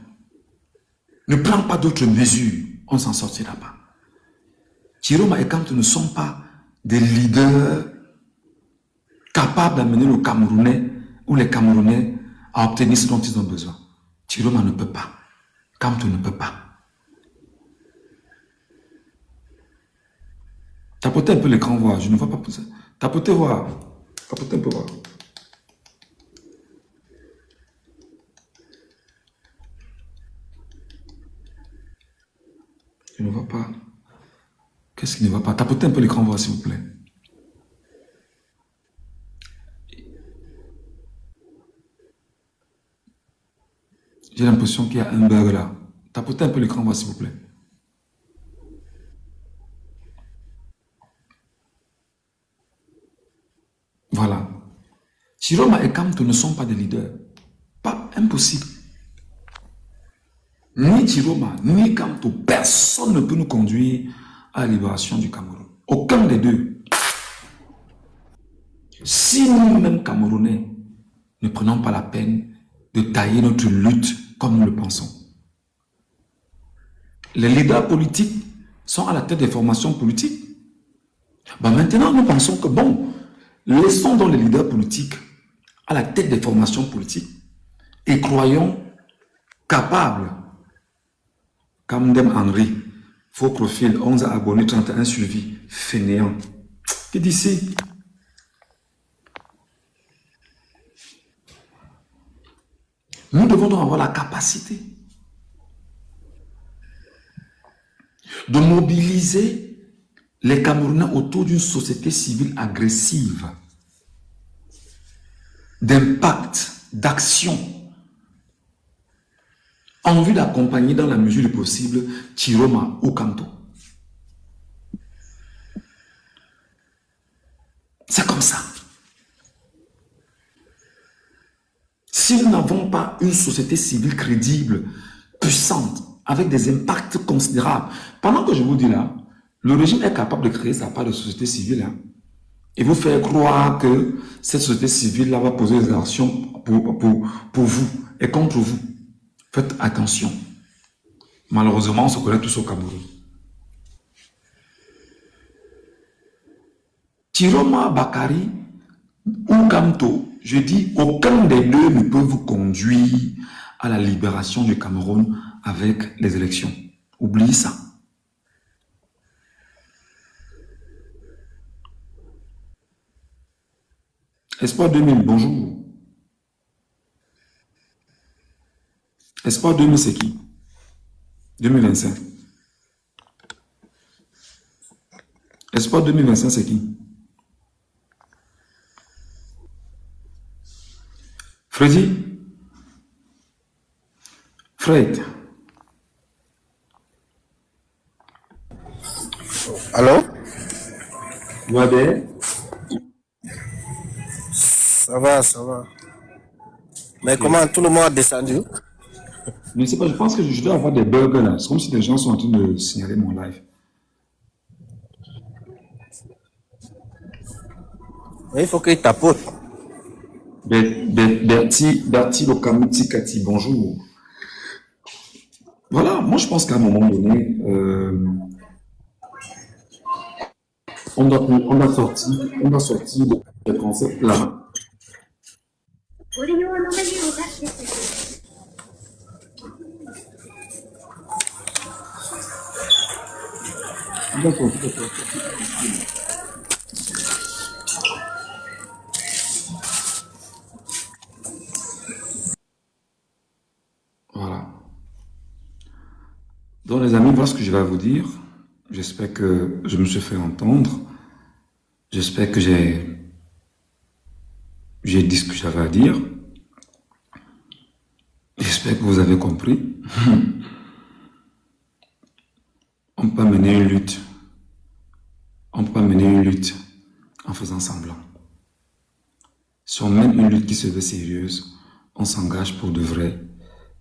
Speaker 1: ne prend pas d'autres mesures, on ne s'en sortira pas. Chiroma et Kanto ne sont pas des leaders capables d'amener le Camerounais ou les Camerounais à obtenir ce dont ils ont besoin. Chiroma ne peut pas. Kanto ne peut pas. Tapotez un peu l'écran voir, je ne vois pas pour ça. Tapotez voir. Tapotez un peu voir. Je ne vois pas. Qu'est-ce qui ne va pas? Tapotez un peu l'écran voir, s'il vous plaît. J'ai l'impression qu'il y a un bug là. Tapotez un peu l'écran voir, s'il vous plaît. Voilà. Chiroma et Kanto ne sont pas des leaders. Pas impossible. Ni Chiroma, ni Kanto, personne ne peut nous conduire à la libération du Cameroun. Aucun des deux. Si nous-mêmes Camerounais ne prenons pas la peine de tailler notre lutte comme nous le pensons. Les leaders politiques sont à la tête des formations politiques. Maintenant, nous pensons que bon, laissons donc les leaders politiques à la tête des formations politiques et croyons capables, comme Ndem Henry, faux profil, 11 abonnés, 31 suivis, fainéant. Qui dit ici? Nous devons donc avoir la capacité de mobiliser les Camerounais autour d'une société civile agressive, d'impact, d'action, en vue d'accompagner dans la mesure du possible Chiroma ou Kanto. C'est comme ça. Si nous n'avons pas une société civile crédible, puissante, avec des impacts considérables, pendant que je vous dis là, le régime est capable de créer sa part de société civile. et vous faire croire que cette société civile-là va poser des actions pour vous et contre vous. Faites attention. Malheureusement, on se connaît tous au Cameroun. Tiroma Bakari ou Kamto, je dis, aucun des deux ne peut vous conduire à la libération du Cameroun avec les élections. Oubliez ça. Espoir 2000, bonjour. Espoir 2000, c'est qui? 2025. Espoir 2025, c'est qui? Freddy? Fred?
Speaker 4: Allô?
Speaker 1: Wade?
Speaker 4: Ça va, ça va. Mais comment tout le monde a descendu?
Speaker 1: Je ne sais pas, je pense que je dois avoir des bugs là. C'est comme si des gens sont en train de signaler mon live.
Speaker 4: Il faut qu'il tapote.
Speaker 1: Berti Lokamuti Kati, bonjour. Voilà, moi je pense qu'à un moment donné, on doit sortir des concepts là. On doit sortir des concepts. Voilà. Donc les amis, voilà ce que je vais vous dire. J'espère que je me suis fait entendre. J'espère que j'ai dit ce que j'avais à dire. J'espère que vous avez compris. On ne peut pas mener une lutte. On ne peut pas mener une lutte en faisant semblant. Si on mène une lutte qui se veut sérieuse, on s'engage pour de vrai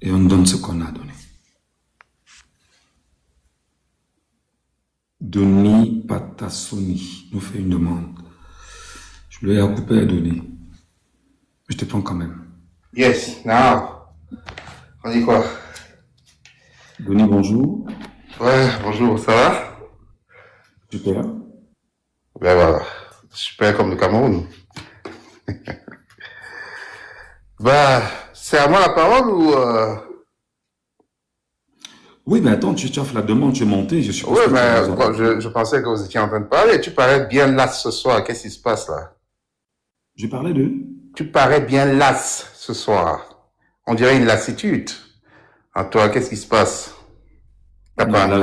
Speaker 1: et on donne ce qu'on a donné. Denis Patassoni nous fait une demande. Je lui ai coupé à donner. Je te prends quand même.
Speaker 5: Yes, now. On dit quoi?
Speaker 1: Denis, bonjour.
Speaker 5: Ouais, bonjour, ça va?
Speaker 1: Super.
Speaker 5: Ben voilà, super comme le Cameroun. Bah, c'est à moi la parole ou...
Speaker 1: Oui, mais attends, tu as fait la demande, tu es monté, je suppose.
Speaker 5: Ouais,
Speaker 1: que tu
Speaker 5: mais
Speaker 1: as besoin.
Speaker 5: je pensais que vous étiez en train de parler. Tu parais bien lasse ce soir. Qu'est-ce qui se passe là?
Speaker 1: Je parlais de...
Speaker 5: Tu parais bien lasse ce soir. On dirait une lassitude. En toi, qu'est-ce qui se passe?
Speaker 1: Non, là,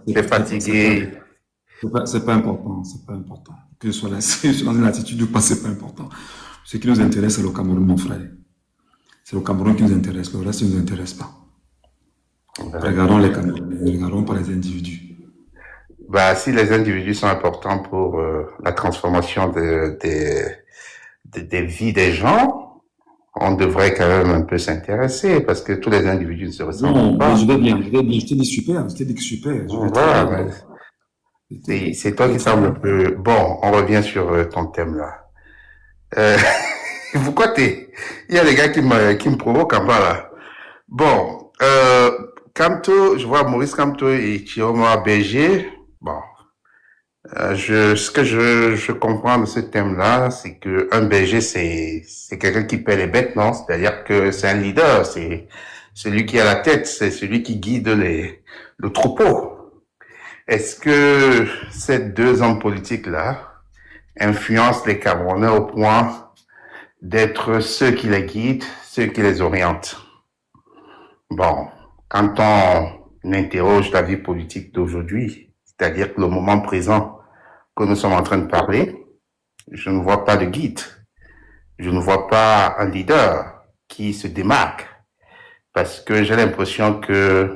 Speaker 5: T'es fatigué.
Speaker 1: C'est pas important, c'est pas important. Que je sois là, je suis dans une attitude ou pas, c'est pas important. Ce qui nous intéresse, c'est le Cameroun, mon frère. C'est le Cameroun qui nous intéresse, le reste ne nous intéresse pas. Regardons les Camerounais, regardons pas les individus.
Speaker 5: Bah, si les individus sont importants pour la transformation des vies des gens, on devrait quand même un peu s'intéresser parce que tous les individus ne se ressemblent
Speaker 1: Non,
Speaker 5: pas.
Speaker 1: je vais bien, je t'ai dit super, je t'ai dit que super. Je vais
Speaker 5: Voilà,
Speaker 1: très bien.
Speaker 5: c'est toi qui semble un peu... Bon, on revient sur ton thème là. Pourquoi il y a des gars qui me provoquent en bas là. Bon, Kamto, je vois Maurice Kamto et Chioma BG. Bon, ce que je comprends de ce thème-là, c'est que un berger, c'est quelqu'un qui paie les bêtes, non? C'est-à-dire que c'est un leader, c'est celui qui a la tête, c'est celui qui guide le troupeau. Est-ce que ces deux hommes politiques-là influencent les Camerounais au point d'être ceux qui les guident, ceux qui les orientent? Bon, quand on interroge la vie politique d'aujourd'hui, c'est-à-dire que le moment présent que nous sommes en train de parler, je ne vois pas de guide. Je ne vois pas un leader qui se démarque parce que j'ai l'impression que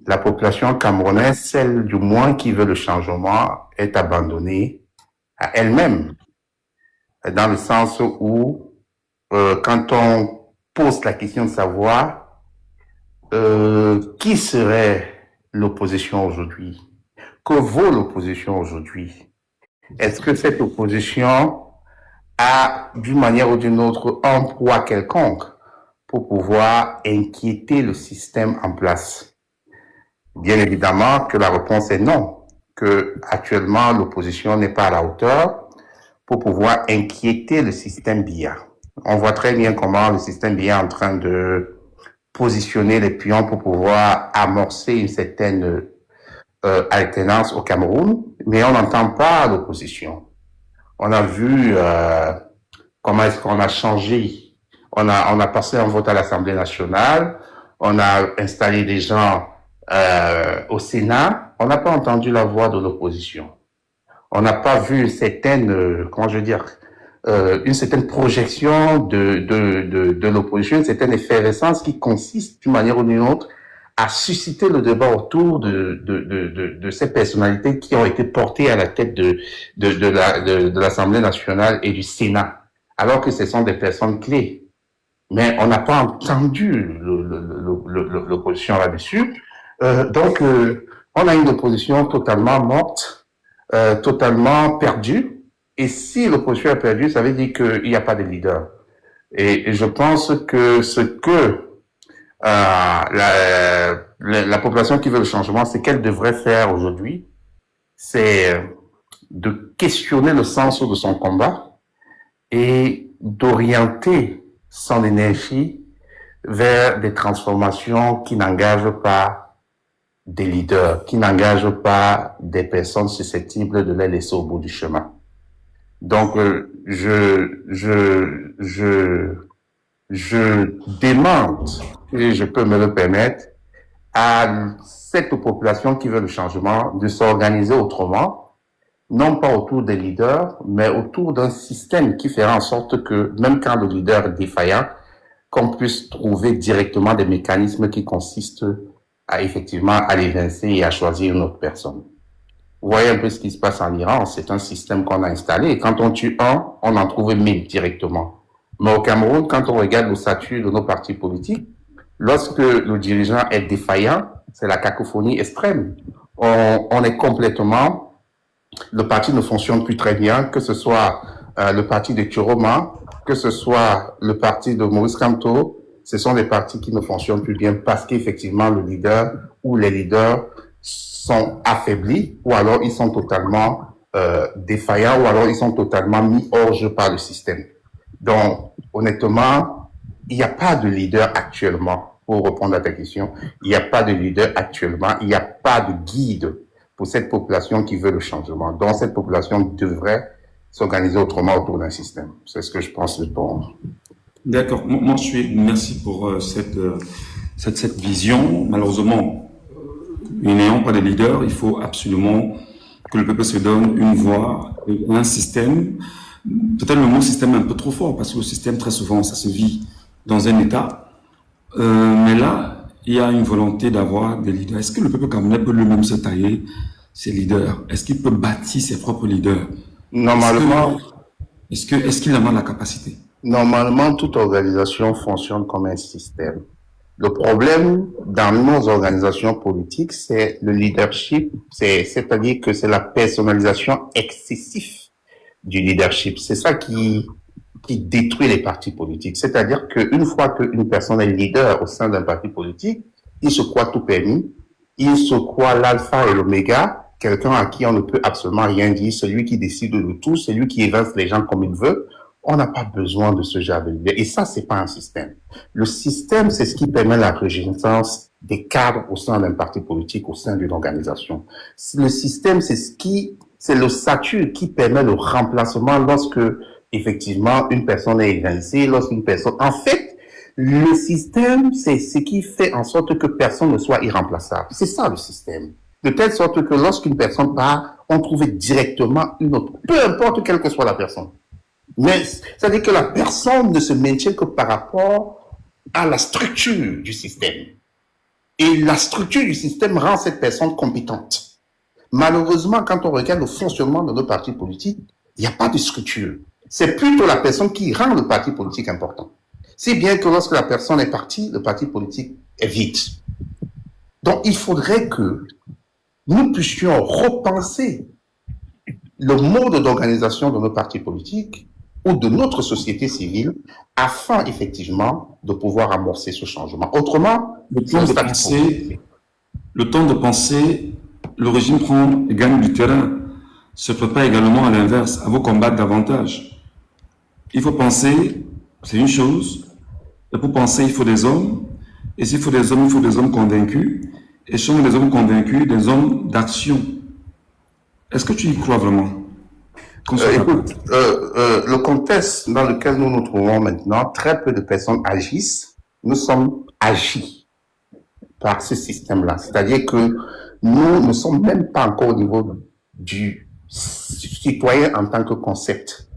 Speaker 5: la population camerounaise, celle du moins qui veut le changement, est abandonnée à elle-même, dans le sens où quand on pose la question de savoir qui serait l'opposition aujourd'hui, que vaut l'opposition aujourd'hui, Est-ce que cette opposition a, d'une manière ou d'une autre, un poids quelconque pour pouvoir inquiéter le système en place? Bien évidemment que la réponse est non, que actuellement l'opposition n'est pas à la hauteur pour pouvoir inquiéter le système BIA. On voit très bien comment le système BIA est en train de positionner les pions pour pouvoir amorcer une certaine alternance au Cameroun, mais on n'entend pas l'opposition. On a vu comment est-ce qu'on a changé. On a passé un vote à l'Assemblée nationale, on a installé des gens au Sénat, on n'a pas entendu la voix de l'opposition. On n'a pas vu une certaine, comment je veux dire, une certaine projection de l'opposition, une certaine effervescence qui consiste d'une manière ou d'une autre à susciter le débat autour de ces personnalités qui ont été portées à la tête de l'Assemblée nationale et du Sénat, alors que ce sont des personnes clés. Mais on n'a pas entendu l'opposition là-dessus. Donc, on a une opposition totalement morte, totalement perdue. Et si l'opposition est perdue, ça veut dire qu'il n'y a pas de leader. Et je pense que ce que la population qui veut le changement, c'est qu'elle devrait faire aujourd'hui, c'est de questionner le sens de son combat et d'orienter son énergie vers des transformations qui n'engagent pas des leaders, qui n'engagent pas des personnes susceptibles de les laisser au bout du chemin. Donc, je demande, et je peux me le permettre, à cette population qui veut le changement de s'organiser autrement, non pas autour des leaders, mais autour d'un système qui fera en sorte que, même quand le leader est défaillant, qu'on puisse trouver directement des mécanismes qui consistent à effectivement à l'évincer et à choisir une autre personne. Vous voyez un peu ce qui se passe en Iran, c'est un système qu'on a installé et quand on tue un, on en trouve 1000 directement. Mais au Cameroun, quand on regarde le statut de nos partis politiques, lorsque le dirigeant est défaillant, c'est la cacophonie extrême. On est complètement, le parti ne fonctionne plus très bien, que ce soit le parti de Chiroma, que ce soit le parti de Maurice Kamto, ce sont des partis qui ne fonctionnent plus bien parce qu'effectivement le leader ou les leaders sont affaiblis ou alors ils sont totalement défaillants ou alors ils sont totalement mis hors jeu par le système. Donc, honnêtement, il n'y a pas de leader actuellement, pour répondre à ta question, il n'y a pas de leader actuellement, il n'y a pas de guide pour cette population qui veut le changement. Donc, cette population devrait s'organiser autrement autour d'un système. C'est ce que je pense répondre.
Speaker 1: D'accord. Moi, merci pour cette vision. Malheureusement, n'ayant pas de leader, il faut absolument que le peuple se donne une voix, un système. Peut-être le mot système est un peu trop fort, parce que le système, très souvent, ça se vit dans un État. Mais là, il y a une volonté d'avoir des leaders. Est-ce que le peuple camerounais peut lui-même se tailler ses leaders? Est-ce qu'il peut bâtir ses propres leaders?
Speaker 5: Normalement,
Speaker 1: est-ce qu'il en a la capacité?
Speaker 5: Normalement, toute organisation fonctionne comme un système. Le problème dans nos organisations politiques, c'est le leadership, c'est-à-dire que c'est la personnalisation excessive du leadership. C'est ça qui détruit les partis politiques. C'est-à-dire qu'une fois qu'une personne est leader au sein d'un parti politique, il se croit tout permis, il se croit l'alpha et l'oméga, quelqu'un à qui on ne peut absolument rien dire, celui qui décide de tout, celui qui évince les gens comme il veut. On n'a pas besoin de ce genre de leader. Et ça, c'est pas un système. Le système, c'est ce qui permet la reconnaissance des cadres au sein d'un parti politique, au sein d'une organisation. Le système, c'est le statut qui permet le remplacement lorsque, effectivement, une personne est évincée, en fait, le système, c'est ce qui fait en sorte que personne ne soit irremplaçable. C'est ça, le système. De telle sorte que lorsqu'une personne part, on trouve directement une autre, peu importe quelle que soit la personne. Mais ça veut dire que la personne ne se maintient que par rapport à la structure du système. Et la structure du système rend cette personne compétente. Malheureusement, quand on regarde le fonctionnement de nos partis politiques, il n'y a pas de structure. C'est plutôt la personne qui rend le parti politique important. C'est bien que lorsque la personne est partie, le parti politique est vide. Donc, il faudrait que nous puissions repenser le mode d'organisation de nos partis politiques ou de notre société civile afin effectivement de pouvoir amorcer ce changement. Autrement,
Speaker 1: Le temps de penser, le régime prend et gagne du terrain. Se prépare également à l'inverse, à vous combattre davantage. Il faut penser, c'est une chose, et pour penser, il faut des hommes, et s'il faut des hommes, il faut des hommes convaincus, et sont des hommes convaincus, des hommes d'action. Est-ce que tu y crois vraiment?
Speaker 5: Écoute, le contexte dans lequel nous nous trouvons maintenant, très peu de personnes agissent. Nous sommes agis par ce système-là. C'est-à-dire que nous ne sommes même pas encore au niveau du citoyen en tant que concept.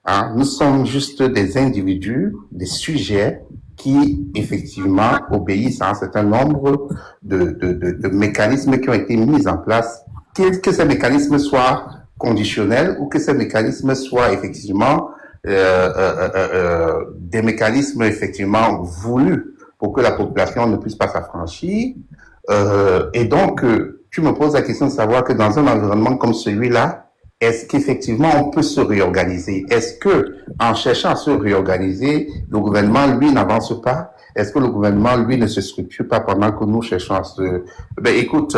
Speaker 5: Hein? Nous sommes juste des individus, des sujets qui, effectivement, obéissent à un certain nombre de mécanismes qui ont été mis en place, que ces mécanismes soient conditionnels ou que ces mécanismes soient effectivement des mécanismes effectivement voulus pour que la population ne puisse pas s'affranchir. Et donc, tu me poses la question de savoir que dans un environnement comme celui-là, est-ce qu'effectivement on peut se réorganiser? Est-ce que, en cherchant à se réorganiser, le gouvernement, lui, n'avance pas? Est-ce que le gouvernement, lui, ne se structure pas pendant que nous cherchons à se... Ben, écoute,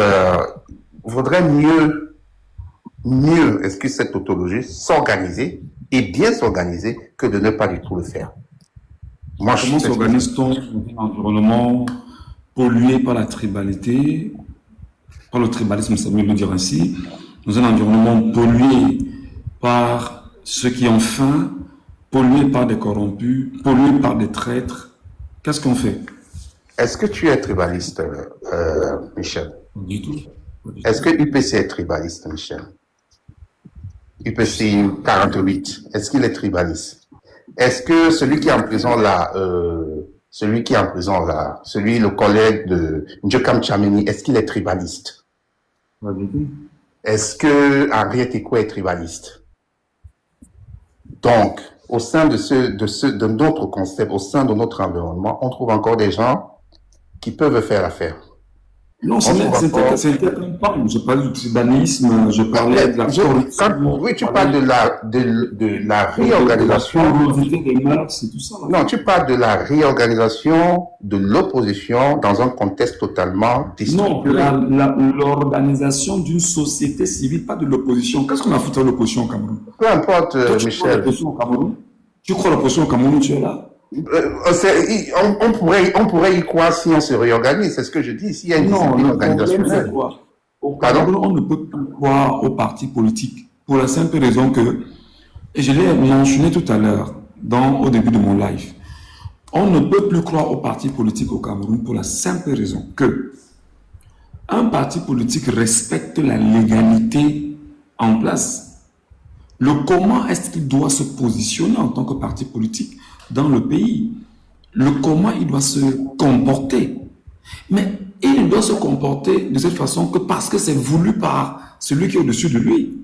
Speaker 5: vaudrait mieux, est-ce que cette tautologie, s'organiser et bien s'organiser que de ne pas du tout le faire.
Speaker 1: Moi, comment s'organise-t-on dans un environnement pollué par la tribalité, par le tribalisme, c'est mieux de le dire ainsi, dans un environnement pollué par ceux qui ont faim, pollué par des corrompus, pollué par des traîtres? Qu'est-ce qu'on fait?
Speaker 5: Est-ce que tu es tribaliste, Michel?
Speaker 1: Pas du tout.
Speaker 5: Est-ce que UPC est tribaliste, Michel? UPC 48, est-ce qu'il est tribaliste? Est-ce que celui qui est en prison là, le collègue de Njokam Chamini, est-ce qu'il est tribaliste?
Speaker 1: Pas du tout.
Speaker 5: Est-ce que Henriette Eko est tribaliste? Donc, au sein de notre concept, au sein de notre environnement, on trouve encore des gens qui peuvent faire l'affaire.
Speaker 1: Non, c'était un parle. Je parlais du tribalisme, je parlais de la corruption.
Speaker 5: Oui, tu parles de la réorganisation. Non, tu parles de la réorganisation de l'opposition dans un contexte totalement déstructuré.
Speaker 1: Non, l'organisation d'une société civile, pas de l'opposition. Qu'est-ce qu'on a foutu à l'opposition au Cameroun?
Speaker 5: Peu importe, Michel.
Speaker 1: Tu crois l'opposition au Cameroun, tu es là?
Speaker 5: On pourrait y croire si on se réorganise, c'est ce que je dis. S'il y a une discipline organisationnelle.
Speaker 1: Au Cameroun, on ne peut pas croire aux partis politiques pour la simple raison que, et je l'ai mentionné tout à l'heure au début de mon live, on ne peut plus croire aux partis politiques au Cameroun pour la simple raison que un parti politique respecte la légalité en place. Le comment est-ce qu'il doit se positionner en tant que parti politique dans le pays, le comment il doit se comporter. Mais il ne doit se comporter de cette façon que parce que c'est voulu par celui qui est au-dessus de lui.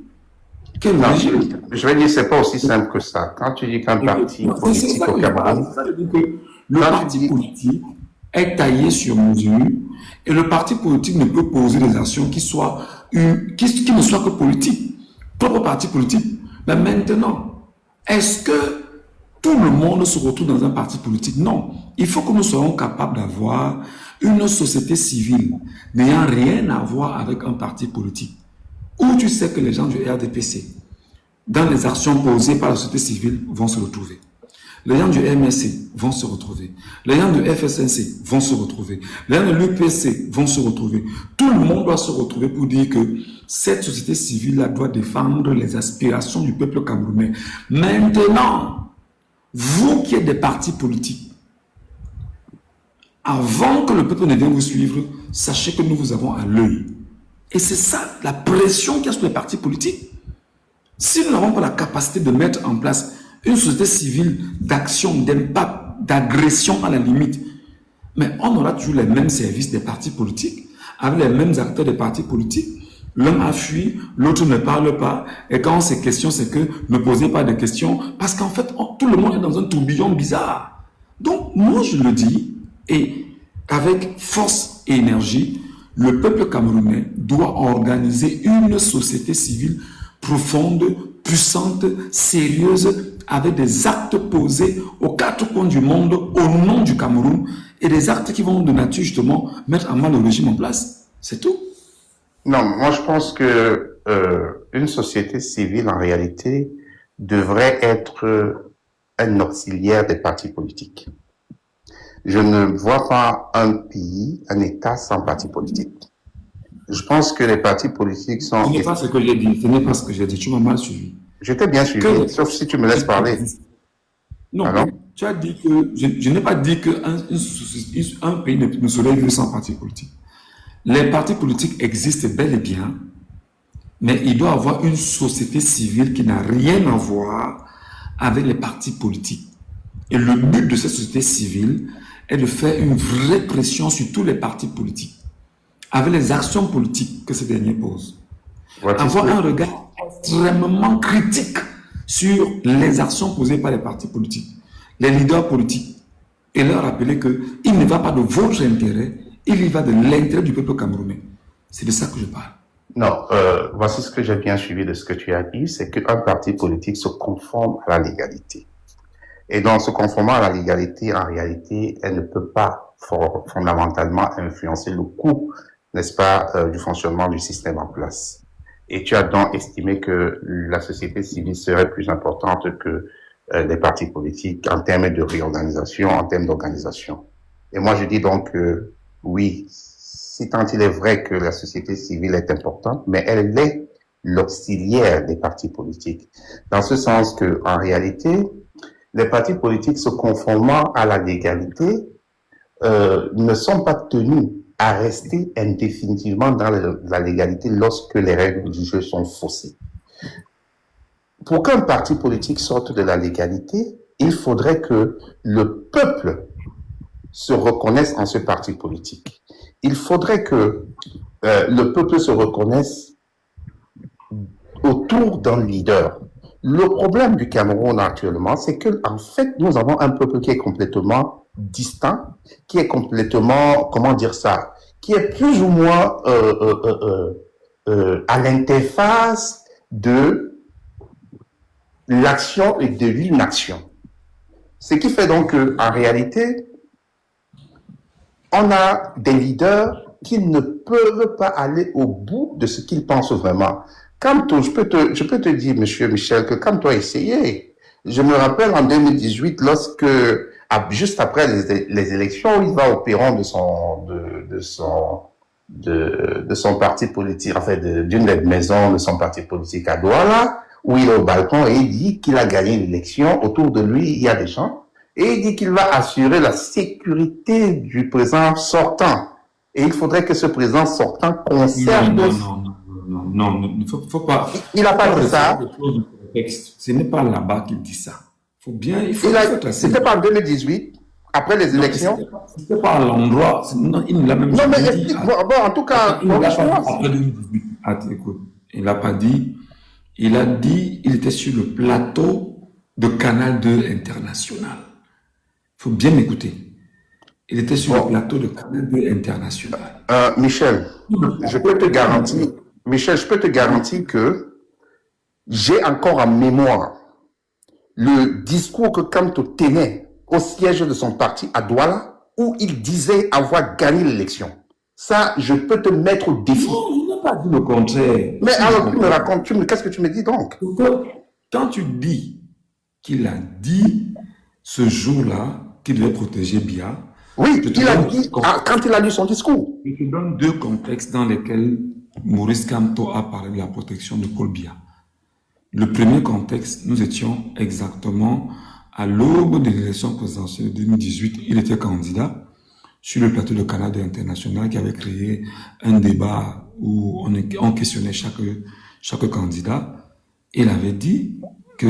Speaker 1: Quel régime?
Speaker 5: Je vais dire, c'est pas aussi simple que ça. Quand tu dis qu'un parti politique au Cameroun...
Speaker 1: Le parti politique est taillé sur mesure et le parti politique ne peut poser des actions qui ne soient que politiques. Propre parti politique. Mais maintenant, est-ce que tout le monde se retrouve dans un parti politique? Non. Il faut que nous soyons capables d'avoir une société civile n'ayant rien à voir avec un parti politique. Où tu sais que les gens du RDPC, dans les actions posées par la société civile, vont se retrouver. Les gens du MSC vont se retrouver. Les gens du FSNC vont se retrouver. Les gens de l'UPC vont se retrouver. Tout le monde doit se retrouver pour dire que cette société civile-là doit défendre les aspirations du peuple camerounais. Maintenant, vous qui êtes des partis politiques, avant que le peuple ne vienne vous suivre, sachez que nous vous avons à l'œil. Et c'est ça, la pression qu'il y a sur les partis politiques. Si nous n'avons pas la capacité de mettre en place une société civile d'action, d'impact, d'agression à la limite, mais on aura toujours les mêmes services des partis politiques, avec les mêmes acteurs des partis politiques. L'un a fui, l'autre ne parle pas, et quand c'est question, c'est que ne posez pas de questions, parce qu'en fait, tout le monde est dans un tourbillon bizarre. Donc, moi je le dis, et avec force et énergie, le peuple camerounais doit organiser une société civile profonde, puissante, sérieuse, avec des actes posés aux quatre coins du monde au nom du Cameroun et des actes qui vont de nature justement mettre à mal le régime en place. C'est tout.
Speaker 5: Non, moi je pense que une société civile en réalité devrait être un auxiliaire des partis politiques. Je ne vois pas un pays, un État sans parti politique. Je pense que les partis politiques sont...
Speaker 1: Ce n'est pas ce que j'ai dit, ce n'est pas ce que j'ai dit, tu m'as mal suivi.
Speaker 5: Je t'ai bien suivi, sauf si tu me laisses parler.
Speaker 1: Non,
Speaker 5: Alors?
Speaker 1: tu as dit que... Je n'ai pas dit qu'un pays ne serait vivre sans parti politique. Les partis politiques existent bel et bien, mais il doit y avoir une société civile qui n'a rien à voir avec les partis politiques. Et le but de cette société civile est de faire une vraie pression sur tous les partis politiques, avec les actions politiques que ces derniers posent. Avoir un regard extrêmement critique sur les actions posées par les partis politiques, les leaders politiques, et leur rappeler qu'il ne va pas de votre intérêt, il y va de l'intérêt du peuple camerounais. C'est de ça que je parle.
Speaker 5: Non, voici ce que j'ai bien suivi de ce que tu as dit, c'est qu'un parti politique se conforme à la légalité. Et dans se conformant à la légalité, en réalité, elle ne peut pas fondamentalement influencer le coût, n'est-ce pas, du fonctionnement du système en place. Et tu as donc estimé que la société civile serait plus importante que les partis politiques en termes de réorganisation, en termes d'organisation. Et moi, je dis donc que oui, si tant il est vrai que la société civile est importante, mais elle est l'auxiliaire des partis politiques. Dans ce sens que, en réalité, les partis politiques se conformant à la légalité ne sont pas tenus à rester indéfinitivement dans la légalité lorsque les règles du jeu sont faussées. Pour qu'un parti politique sorte de la légalité, il faudrait que le peuple se reconnaisse en ce parti politique. Il faudrait que le peuple se reconnaisse autour d'un leader. Le problème du Cameroun actuellement, c'est que en fait, nous avons un peuple qui est complètement distinct, qui est complètement, comment dire ça, qui est plus ou moins à l'interface de l'action et de l'inaction. Ce qui fait donc qu'en réalité, on a des leaders qui ne peuvent pas aller au bout de ce qu'ils pensent vraiment. Kamto, je peux te dire, monsieur Michel, que Kamto a essayé. Je me rappelle en 2018, lorsque, juste après les élections, il va au perron de son parti politique, enfin, d'une des maisons de son parti politique à Douala, où il est au balcon et il dit qu'il a gagné l'élection. Autour de lui, il y a des gens. Et il dit qu'il va assurer la sécurité du président sortant. Et il faudrait que ce président sortant conserve...
Speaker 1: Non, il ne faut pas...
Speaker 5: Il n'a pas dit ça.
Speaker 1: Ce n'est pas là-bas qu'il dit ça.
Speaker 5: C'était pas en 2018, après les élections.
Speaker 1: C'était pas à l'endroit. Il ne l'a même
Speaker 5: pas
Speaker 1: dit.
Speaker 5: Bon, en tout cas...
Speaker 1: Il ne l'a pas dit après 2018. Écoute, il ne l'a pas dit. Il a dit, il était sur le plateau de Canal 2 International. Il faut bien écouter. Il était sur le plateau de Canal 2 International.
Speaker 5: Michel, je peux te garantir que j'ai encore en mémoire le discours que Kamto tenait au siège de son parti à Douala, où il disait avoir gagné l'élection. Ça, je peux te mettre au défi.
Speaker 1: Non, il n'a pas dit le contraire.
Speaker 5: Mais alors, tu me racontes, qu'est-ce que tu me dis donc?
Speaker 1: Quand tu dis qu'il a dit ce jour-là qu'il devait protéger Biya,
Speaker 5: oui, il a dit quand il a lu son discours.
Speaker 1: Je te donne deux contextes dans lesquels Maurice Kamto a parlé de la protection de Paul Biya. Le premier contexte, nous étions exactement à l'aube de l'élection présidentielle de 2018. Il était candidat sur le plateau de Canal 2 International qui avait créé un débat où on questionnait chaque candidat. Il avait dit que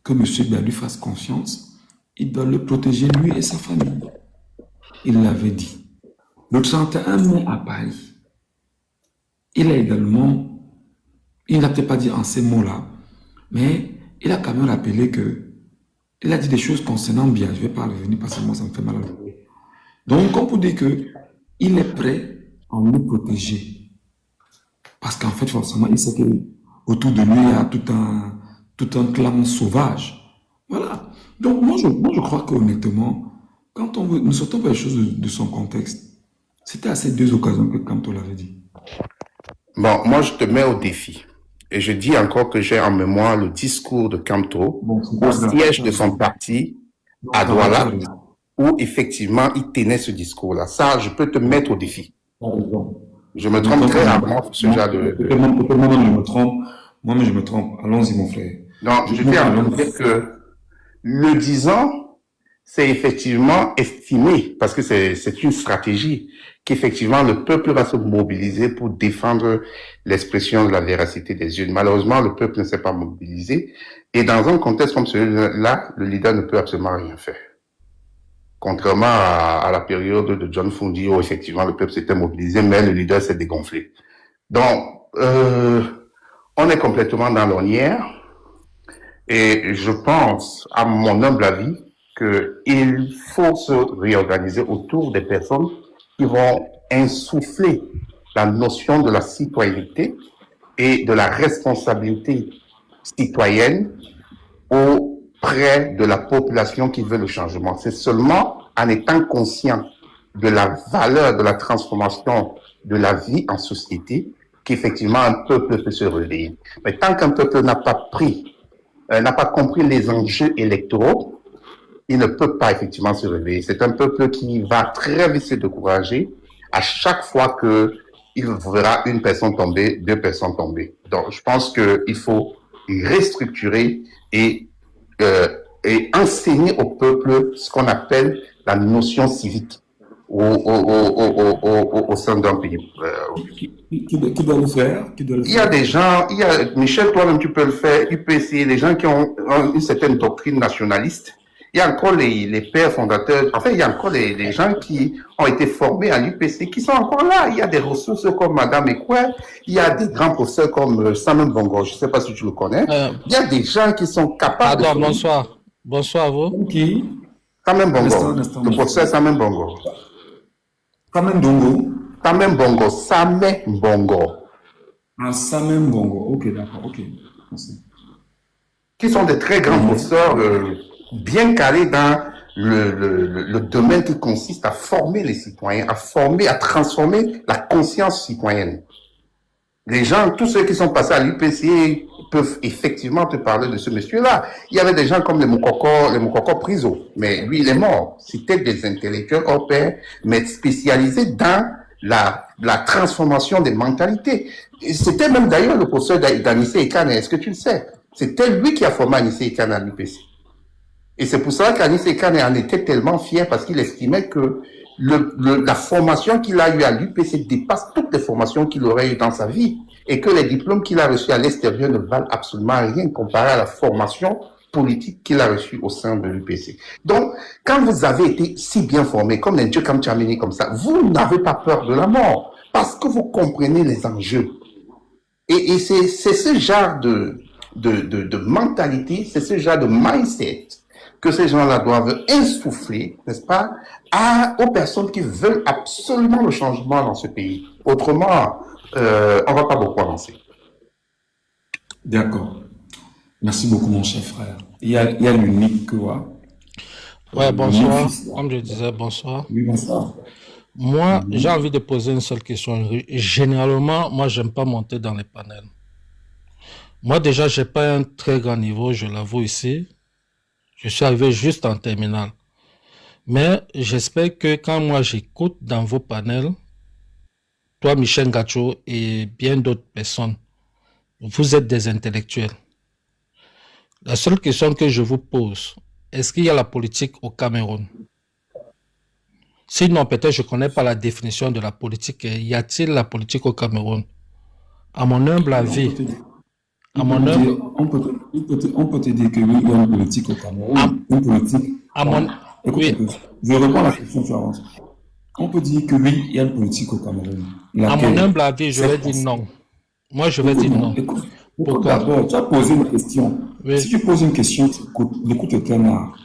Speaker 1: M. Biya lui fasse confiance, il doit le protéger lui et sa famille. Il l'avait dit. Le 31 mai à Paris, il a également, il n'a peut-être pas dit en ces mots-là, mais il a quand même rappelé il a dit des choses concernant Biya. Je ne vais pas revenir parce que moi ça me fait mal à l'oreille. Donc on peut dire qu'il est prêt à nous protéger. Parce qu'en fait, forcément, il sait que autour de lui, il y a tout un clan sauvage. Voilà. Donc, moi, je crois qu'honnêtement, quand nous sortons pas les choses de son contexte, c'était à ces deux occasions que Kamto l'avait dit.
Speaker 5: Bon, moi, je te mets au défi. Et je dis encore que j'ai en mémoire le discours de Kamto au siège de son parti à Douala, où effectivement il tenait ce discours-là. Ça, je peux te mettre au défi. Je me trompe très rarement pour ce genre de...
Speaker 1: Moi-même, je me trompe. Moi-même, je me trompe. Allons-y, mon frère.
Speaker 5: Donc, je tiens à dire que le disant, c'est effectivement estimé, parce que c'est une stratégie, qu'effectivement le peuple va se mobiliser pour défendre l'expression de la véracité des yeux. Malheureusement, le peuple ne s'est pas mobilisé. Et dans un contexte comme celui-là, le leader ne peut absolument rien faire. Contrairement à la période de John Fundi où effectivement le peuple s'était mobilisé, mais le leader s'est dégonflé. Donc, on est complètement dans l'ornière. Et je pense, à mon humble avis, qu'il faut se réorganiser autour des personnes qui vont insuffler la notion de la citoyenneté et de la responsabilité citoyenne auprès de la population qui veut le changement. C'est seulement en étant conscient de la valeur de la transformation de la vie en société qu'effectivement un peuple peut se réveiller. Mais tant qu'un peuple n'a pas compris les enjeux électoraux, il ne peut pas effectivement se réveiller. C'est un peuple qui va très vite se décourager à chaque fois qu'il verra une personne tomber, deux personnes tomber. Donc, je pense qu'il faut restructurer et enseigner au peuple ce qu'on appelle la notion civique au sein d'un pays.
Speaker 1: Qui doit le faire?
Speaker 5: Il y a des gens, Michel, toi-même tu peux le faire, il peut essayer, les gens qui ont une certaine doctrine nationaliste. Il y a encore les pères fondateurs, en fait, il y a encore les gens qui ont été formés à l'UPC qui sont encore là. Il y a des ressources comme Madame Ekwe, il y a des grands professeurs comme Samuel Bongo, je ne sais pas si tu le connais. Il y a des gens qui sont capables
Speaker 6: de... Bonsoir. Bonsoir à vous.
Speaker 1: Qui?
Speaker 5: Samuel Bongo, le professeur Samuel Bongo.
Speaker 1: Samuel Bongo?
Speaker 5: Samuel Bongo, Samuel Bongo.
Speaker 1: Ah, Samuel Bongo, ok, d'accord, ok. Merci.
Speaker 5: Qui sont des très grands professeurs bien calés dans le domaine qui consiste à former les citoyens, à transformer la conscience citoyenne. Les gens, tous ceux qui sont passés à l'UPC peuvent effectivement te parler de ce monsieur-là. Il y avait des gens comme les Moukoko Priso, mais lui, il est mort. C'était des intellectuels hors pair, mais spécialisés dans la transformation des mentalités. C'était même d'ailleurs le professeur d'Anissé Ekane, est-ce que tu le sais? C'était lui qui a formé Anissé Ekane à l'UPC. Et c'est pour ça qu'Anissé Ekane en était tellement fier parce qu'il estimait que la formation qu'il a eue à l'UPC dépasse toutes les formations qu'il aurait eues dans sa vie et que les diplômes qu'il a reçus à l'extérieur ne valent absolument rien comparé à la formation politique qu'il a reçue au sein de l'UPC. Donc, quand vous avez été si bien formé, comme les dieux comme Tchamini, comme ça, vous n'avez pas peur de la mort parce que vous comprenez les enjeux. Et c'est ce genre de mentalité, c'est ce genre de mindset que ces gens-là doivent insuffler, n'est-ce pas, aux personnes qui veulent absolument le changement dans ce pays. Autrement, on ne va pas beaucoup avancer.
Speaker 1: D'accord. Merci beaucoup, mon cher frère. Il y a l'unique quoi.
Speaker 6: Ouais, bonsoir. Comme je disais, bonsoir.
Speaker 1: Oui, bonsoir.
Speaker 6: Moi, j'ai envie de poser une seule question. Généralement, moi, j'aime pas monter dans les panels. Moi, déjà, j'ai pas un très grand niveau, je l'avoue ici. Je suis arrivé juste en terminale. Mais j'espère que quand moi j'écoute dans vos panels, toi, Michel Ngacho et bien d'autres personnes, vous êtes des intellectuels. La seule question que je vous pose, est-ce qu'il y a la politique au Cameroun? Sinon, peut-être je ne connais pas la définition de la politique. Y a-t-il la politique au Cameroun? À mon humble avis,
Speaker 1: on peut te dire que oui, il y a une politique au Cameroun. Une politique.
Speaker 6: Oui.
Speaker 1: Je réponds à la question, tu avances. On peut dire que oui, il y a une politique au Cameroun.
Speaker 6: À mon humble avis, je vais dire non. Moi, je vais dire non.
Speaker 1: Pourquoi? D'abord, tu as posé une question. Oui. Si tu poses une question, tu écoutes aucun art.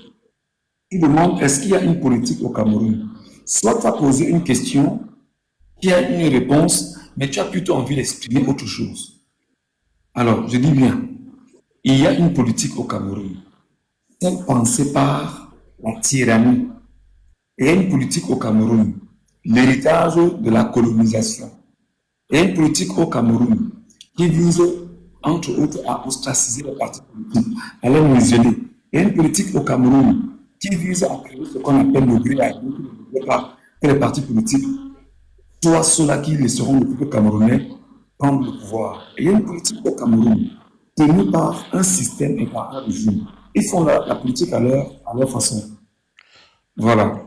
Speaker 1: Tu demandes est-ce qu'il y a une politique au Cameroun? Soit tu as posé une question qui a une réponse, mais tu as plutôt envie d'exprimer autre chose. Alors, je dis bien, il y a une politique au Cameroun, celle pensée par la tyrannie. Il y a une politique au Cameroun, l'héritage de la colonisation. Il y a une politique au Cameroun qui vise, entre autres, à ostraciser les partis politiques, à les museler. Il y a une politique au Cameroun qui vise à créer ce qu'on appelle le gré à gré, qui ne veut pas que les partis politiques soient ceux-là qui laisseront le peuple camerounais prendre le pouvoir. Et il y a une politique au Cameroun tenue par un système et par un régime. Ils font la politique à leur façon. Voilà.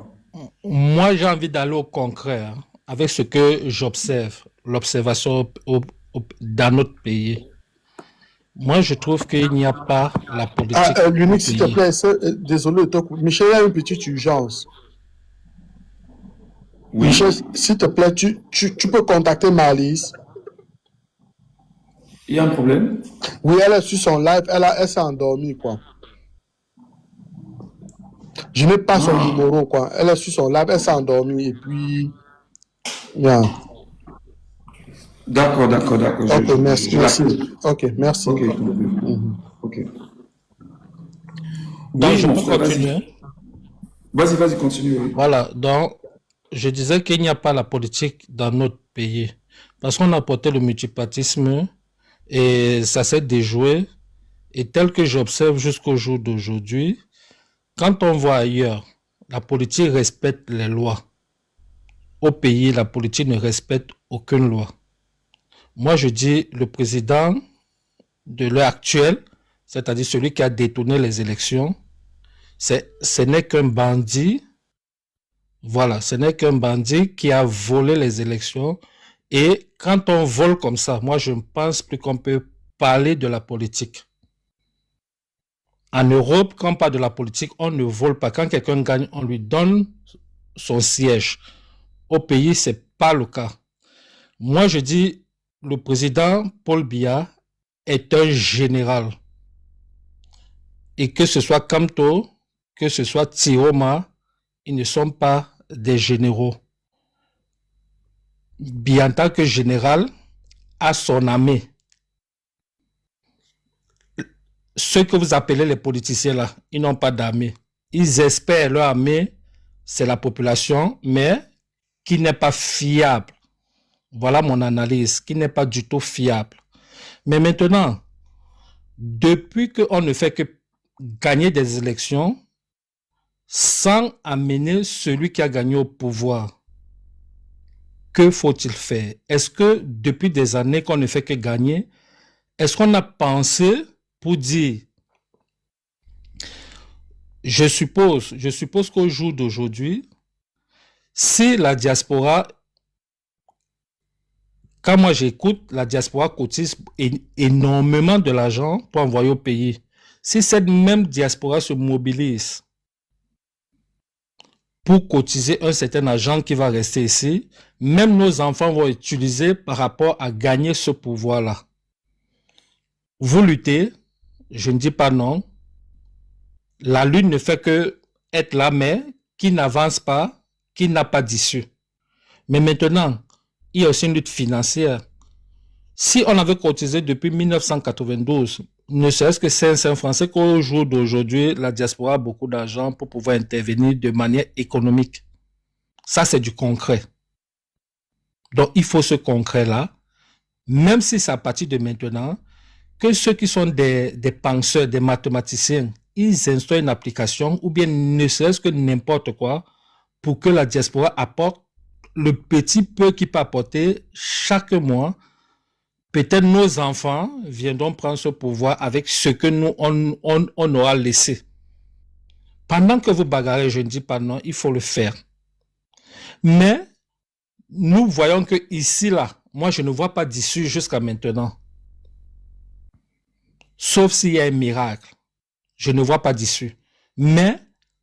Speaker 6: Moi, j'ai envie d'aller au concret, hein, avec ce que j'observe, l'observation dans notre pays. Moi, je trouve qu'il n'y a pas la politique
Speaker 7: L'unique,
Speaker 6: au
Speaker 7: s'il te
Speaker 6: pays.
Speaker 7: plaît, désolé de te couper. Michel, il y a une petite urgence.
Speaker 1: Oui.
Speaker 7: Michel, s'il te plaît, tu peux contacter Marlise.
Speaker 1: Il y a un problème?
Speaker 7: Oui, elle est sur son live, elle s'est endormie, quoi. Je n'ai pas son numéro, quoi. Elle est sur son live, elle s'est endormie, et puis... Yeah.
Speaker 1: D'accord.
Speaker 7: Ok, merci. Ok, merci.
Speaker 1: Ok, ok.
Speaker 6: Donc,
Speaker 1: Oui,
Speaker 6: je
Speaker 1: mon
Speaker 6: peux
Speaker 1: frère,
Speaker 6: continuer.
Speaker 1: Vas-y, continue. Oui.
Speaker 6: Voilà, donc, je disais qu'il n'y a pas la politique dans notre pays. Parce qu'on a apporté le multipartisme et ça s'est déjoué. Et tel que j'observe jusqu'au jour d'aujourd'hui, quand on voit ailleurs, la politique respecte les lois. Au pays, la politique ne respecte aucune loi. Moi, je dis le président de l'heure actuelle, c'est-à-dire celui qui a détourné les élections, ce n'est qu'un bandit. Voilà, ce n'est qu'un bandit qui a volé les élections. Et quand on vole comme ça, moi, je ne pense plus qu'on peut parler de la politique. En Europe, quand on parle de la politique, on ne vole pas. Quand quelqu'un gagne, on lui donne son siège. Au pays, ce n'est pas le cas. Moi, je dis, le président Paul Biya est un général. Et que ce soit Kamto, que ce soit Tiroma, ils ne sont pas des généraux. Biya, en tant que général, a son armée. Ceux que vous appelez les politiciens là, ils n'ont pas d'armée. Ils espèrent leur armée, c'est la population, mais qui n'est pas fiable. Voilà mon analyse, qui n'est pas du tout fiable. Mais maintenant, depuis qu'on ne fait que gagner des élections sans amener celui qui a gagné au pouvoir, que faut-il faire? Est-ce que depuis des années qu'on ne fait que gagner, est-ce qu'on a pensé pour dire, je suppose qu'au jour d'aujourd'hui, si la diaspora, quand moi j'écoute, la diaspora cotise énormément de l'argent pour envoyer au pays. Si cette même diaspora se mobilise pour cotiser un certain argent qui va rester ici, même nos enfants vont utiliser par rapport à gagner ce pouvoir-là. Vous luttez, je ne dis pas non. La lutte ne fait que être là, mais qui n'avance pas, qui n'a pas d'issue. Mais maintenant, il y a aussi une lutte financière. Si on avait cotisé depuis 1992, ne serait-ce que 500 francs, c'est qu'au jour d'aujourd'hui, la diaspora a beaucoup d'argent pour pouvoir intervenir de manière économique. Ça, c'est du concret. Donc, il faut ce concret-là, même si c'est à partir de maintenant, que ceux qui sont des penseurs, des mathématiciens, ils instaurent une application ou bien ne serait-ce que n'importe quoi pour que la diaspora apporte le petit peu qu'il peut apporter chaque mois. Peut-être nos enfants viendront prendre ce pouvoir avec ce que nous, on aura laissé. Pendant que vous bagarrez, je ne dis pas non, il faut le faire. Mais nous voyons que ici, là, moi, je ne vois pas d'issue jusqu'à maintenant. Sauf s'il y a un miracle. Je ne vois pas d'issue. Mais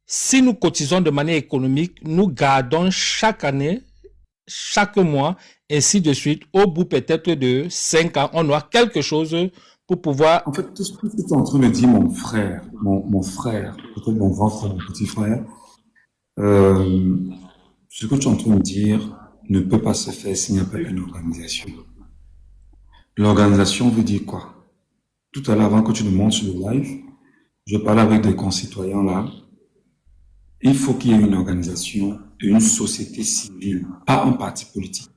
Speaker 6: si nous cotisons de manière économique, nous gardons chaque année, chaque mois, ainsi de suite, au bout peut-être de 5 ans, on aura quelque chose pour pouvoir...
Speaker 1: En fait, tout ce que tu es en train de dire, mon frère, peut-être mon grand frère, mon petit frère, ce que tu es en train de dire ne peut pas se faire s'il n'y a pas une organisation. L'organisation veut dire quoi? tout à l'heure, avant que tu ne montes sur le live, je parlais avec des concitoyens là. Il faut qu'il y ait une organisation, une société civile, pas un parti politique.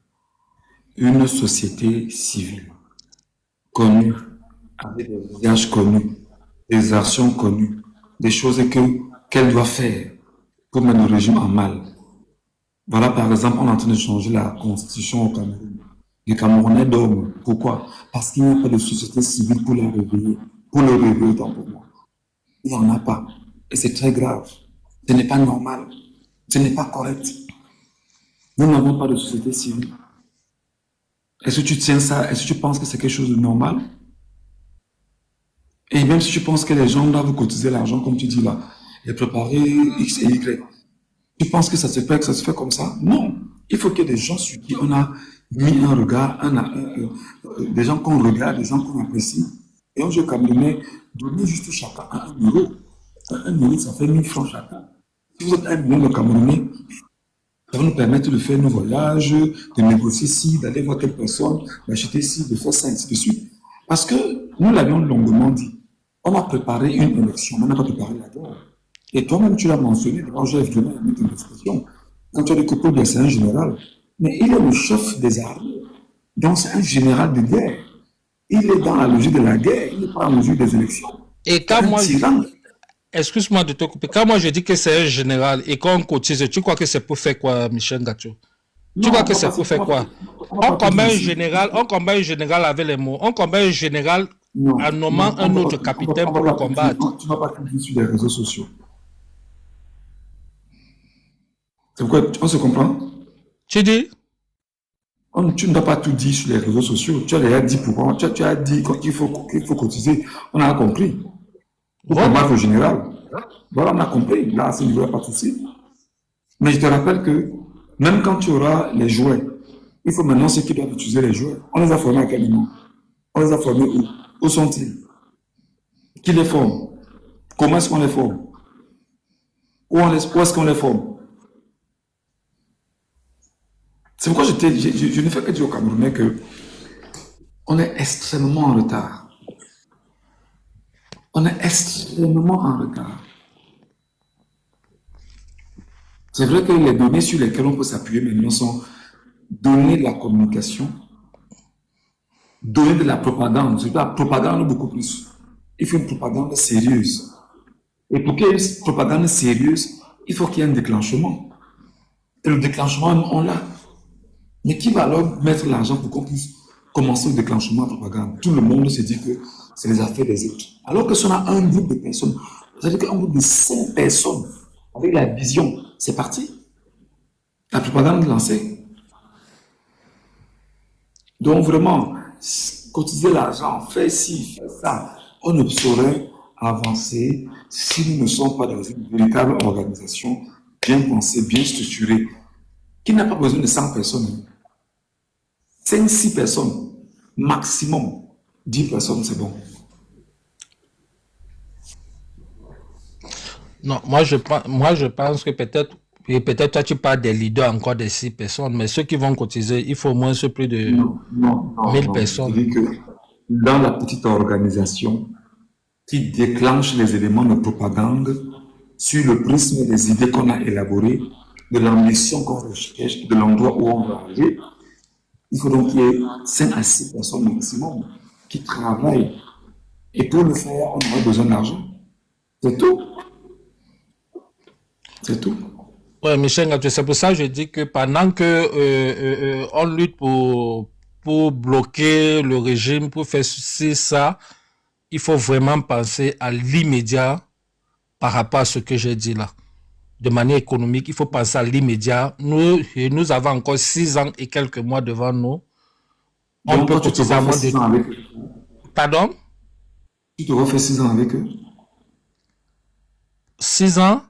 Speaker 1: Une société civile, connue, avec des visages connus, des actions connues, des choses qu'elle doit faire pour mettre le régime en mal. Voilà, par exemple, on est en train de changer la constitution au Cameroun. Les Camerounais dorment. Pourquoi? Parce qu'il n'y a pas de société civile pour les réveiller, pour le réveiller autant pour moi. Il n'y en a pas. Et c'est très grave. Ce n'est pas normal. Ce n'est pas correct. Nous n'avons pas de société civile. Est-ce que tu tiens ça? Est-ce que tu penses que c'est quelque chose de normal? Et même si tu penses que les gens doivent cotiser l'argent, comme tu dis là, et préparer X et Y, tu penses que ça se fait comme ça? Non. Il faut qu'il y ait des gens sur qui on a mis un regard, des gens qu'on regarde, des gens qu'on apprécie. Et un jeu camerounais, donner juste chacun 1 euro. 1 euro, ça fait 1000 francs chacun. Si vous êtes 1 million de Camerounais, ça va nous permettre de faire nos voyages, de négocier ci, d'aller voir telle personne, d'acheter ci, de faire ça, ainsi de suite. Parce que nous l'avions longuement dit. On a préparé une élection, on n'a pas préparé la guerre. Et toi-même, tu l'as mentionné, d'abord, j'ai évidemment mis une expression. Quand tu as dit que Paul Biya, c'est un général, mais il est le chef des armées. Donc, c'est un général de guerre. Il est dans la logique de la guerre, il n'est pas dans la logique des élections.
Speaker 6: Et quand moi, excuse-moi de te couper, quand moi je dis que c'est un général et qu'on cotise, tu crois que c'est pour faire quoi, Michel Gacho? Tu crois que c'est pour faire quoi? On combat un général avec les mots. On combat un général en nommant un autre capitaine pour le combattre.
Speaker 1: Tu n'as pas tout dit sur les réseaux sociaux. C'est pourquoi on se comprend?
Speaker 6: Tu dis?
Speaker 1: Tu ne dois pas tout dire sur les réseaux sociaux. Tu as déjà dit pourquoi. Tu as dit qu'il faut cotiser. On a compris. Pour combattre le général. Voilà, on a compris. Là, à ce niveau, il n'y a pas de souci. Mais je te rappelle que même quand tu auras les jouets, il faut maintenant ceux qui doivent utiliser les jouets. On les a formés à quel moment? On les a formés où? Où sont-ils? Qui les forme? Comment est-ce qu'on les forme? Où est-ce qu'on les forme? C'est pourquoi je ne fais que dire aux Camerounais qu'on est extrêmement en retard. On est extrêmement en retard. C'est vrai que les données sur lesquelles on peut s'appuyer maintenant sont données de la communication, données de la propagande. C'est la propagande beaucoup plus. Il faut une propagande sérieuse. Et pour qu'il y ait une propagande sérieuse, il faut qu'il y ait un déclenchement. Et le déclenchement, on l'a. Mais qui va alors mettre l'argent pour qu'on puisse commencer le déclenchement de la propagande? Tout le monde se dit que c'est les affaires des autres. Alors que si on a un groupe de personnes, c'est-à-dire qu'un groupe de 5 personnes avec la vision, c'est parti. La propagande est lancée. Donc vraiment, cotiser l'argent, faire ci, faire ça, on ne saurait avancer si nous ne sommes pas dans une véritable organisation bien pensée, bien structurée, qui n'a pas besoin de 100 personnes. 5-6 personnes, maximum 10 personnes, c'est bon.
Speaker 6: Non, moi je pense que peut-être toi tu parles des leaders encore de 6 personnes, mais ceux qui vont cotiser, il faut au moins plus de 1000 personnes.
Speaker 1: Je dis que dans la petite organisation qui déclenche les éléments de propagande sur le prisme des idées qu'on a élaborées, de l'ambition qu'on recherche, de l'endroit où on va aller, il faut donc qu'il y ait 5 à 6 personnes maximum qui travaillent. Et pour le faire, on aura besoin d'argent. C'est tout. C'est tout.
Speaker 6: Ouais, Michel, c'est pour ça que je dis que pendant que on lutte pour bloquer le régime, pour faire ceci, ça, il faut vraiment penser à l'immédiat par rapport à ce que j'ai dit là. De manière économique, il faut penser à l'immédiat. Nous avons encore 6 ans et quelques mois devant nous. On
Speaker 1: donc,
Speaker 6: peut cotiser à moins de...
Speaker 1: avec eux.
Speaker 6: Pardon?
Speaker 1: Tu te refais 6 ans avec eux?
Speaker 6: 6 ans?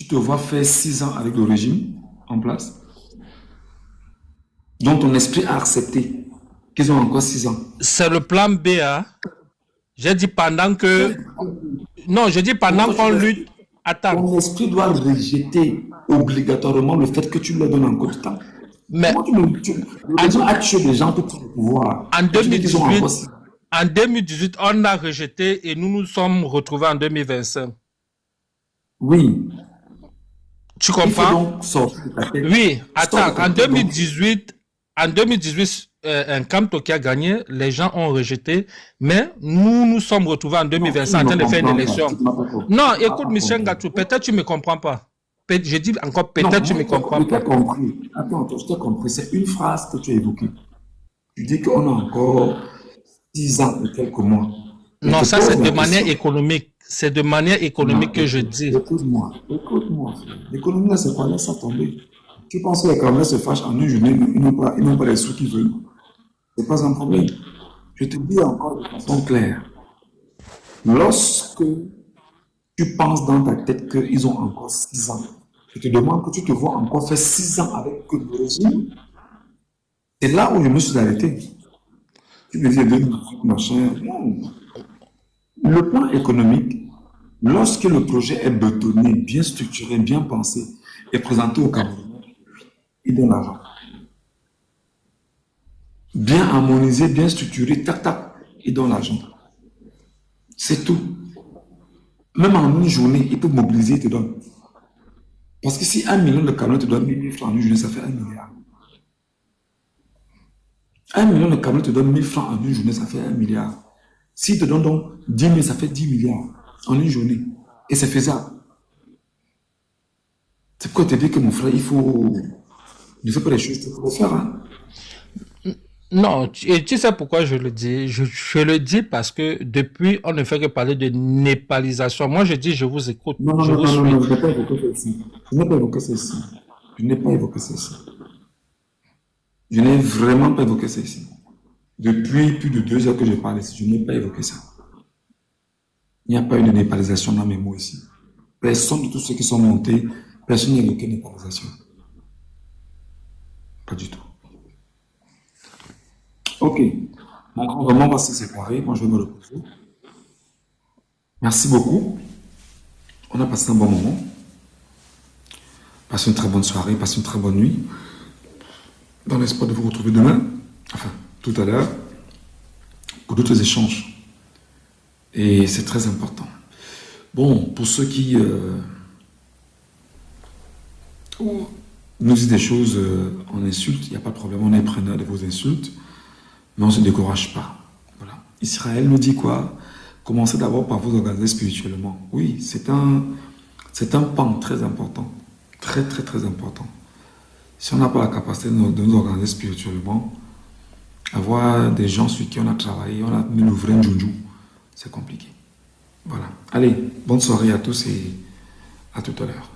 Speaker 1: Tu te vois faire 6 ans avec le régime en place? Donc ton esprit a accepté qu'ils ont encore 6 ans.
Speaker 6: C'est le plan B, hein? J'ai dit pendant que... Non, je dis pendant qu'on lutte... Attends.
Speaker 1: Ton esprit doit rejeter obligatoirement le fait que tu leur donnes encore du temps.
Speaker 6: Mais
Speaker 1: le régime a tué des gens pour prendre le pouvoir.
Speaker 6: En 2018, En 2018, on a rejeté et nous nous sommes retrouvés en 2025.
Speaker 1: Oui.
Speaker 6: Tu
Speaker 1: Il faut
Speaker 6: comprends?
Speaker 1: donc sortir de ta tête.
Speaker 6: Oui,
Speaker 1: Sors de
Speaker 6: attends,
Speaker 1: ta
Speaker 6: en
Speaker 1: tête, donc.
Speaker 6: 2018, un Kamto qui a gagné, les gens ont rejeté, mais nous sommes retrouvés en
Speaker 1: Non, tu
Speaker 6: 2025
Speaker 1: ne
Speaker 6: en train
Speaker 1: me
Speaker 6: de faire une
Speaker 1: comprends pas.
Speaker 6: élection.
Speaker 1: Tu ne m'as pas compris.
Speaker 6: Non,
Speaker 1: Tu ne m'as
Speaker 6: écoute,
Speaker 1: pas
Speaker 6: Michel
Speaker 1: compris.
Speaker 6: Gatou, peut-être tu ne me comprends pas. Je dis encore,
Speaker 1: Non,
Speaker 6: peut-être tu ne
Speaker 1: moi,
Speaker 6: me comprends
Speaker 1: je t'ai
Speaker 6: pas.
Speaker 1: compris. Attends, je t'ai compris. C'est une phrase que tu as évoquée. Tu dis qu'on a encore 6 ans et quelques mois. Je
Speaker 6: Non,
Speaker 1: te
Speaker 6: ça
Speaker 1: pose
Speaker 6: c'est de
Speaker 1: la
Speaker 6: manière
Speaker 1: question.
Speaker 6: économique. C'est de manière économique
Speaker 1: Non,
Speaker 6: que je dis.
Speaker 1: écoute-moi, frère. L'économie, là, c'est quoi? Laisse ça tomber. Tu penses que les Camerounais se fâchent en une journée, ils n'ont pas les sous qu'ils veulent. Ce n'est pas un problème. Je te dis encore de façon claire. Lorsque tu penses dans ta tête qu'ils ont encore 6 ans, je te demande que tu te vois encore faire 6 ans avec le régime. C'est là où je me suis arrêté. Tu me dis, 2018, machin. Non. Le plan économique, lorsque le projet est bétonné, bien structuré, bien pensé et présenté au Cameroun, il donne l'argent. Bien harmonisé, bien structuré, tac, tac, il donne l'argent. C'est tout. Même en une journée, il peut mobiliser, il te donne. Parce que si 1 million de Camerounais te donne 1 000 francs en une journée, ça fait 1 milliard. 1 million de Camerounais te donne 1 000 francs en une journée, ça fait 1 milliard. S'il te donne donc 10 000, ça fait 10 milliards en une journée. Et c'est faisable. C'est pourquoi je te dis que mon frère, il faut. Ne fais pas les choses pour le faire. Hein.
Speaker 6: Non, et tu sais pourquoi je le dis? Je le dis parce que depuis, on ne fait que parler de népalisation. Moi, je dis, je vous écoute,
Speaker 1: Non, non,
Speaker 6: je
Speaker 1: non,
Speaker 6: vous
Speaker 1: non, non,
Speaker 6: suis.
Speaker 1: non, je n'ai pas évoqué ça ici. Je n'ai pas évoqué ça ici. Je n'ai pas évoqué ça ici. Je n'ai vraiment pas évoqué ça ici. Depuis plus de 2 heures que je parle ici, je n'ai pas évoqué ça. Il n'y a pas eu de népalisation dans mes mots ici. Personne de tous ceux qui sont montés, personne n'a évoqué népalisation. Pas du tout. Ok. Donc, vraiment, on va se séparer. Moi, je vais me reposer. Merci beaucoup. On a passé un bon moment. Passez une très bonne soirée, passez une très bonne nuit. Dans l'espoir de vous retrouver demain, enfin, tout à l'heure, pour d'autres échanges. Et c'est très important. Bon, pour ceux qui nous disent des choses en insulte, il n'y a pas de problème, on est preneur de vos insultes, mais on ne se décourage pas. Voilà. Israël nous dit quoi? Commencez d'abord par vous organiser spirituellement. Oui, c'est un pan très important. Très, très, très important. Si on n'a pas la capacité de nous organiser spirituellement, avoir des gens sur qui on a travaillé, on a mis le vrai Njunju, c'est compliqué. Voilà. Allez, bonne soirée à tous et à tout à l'heure.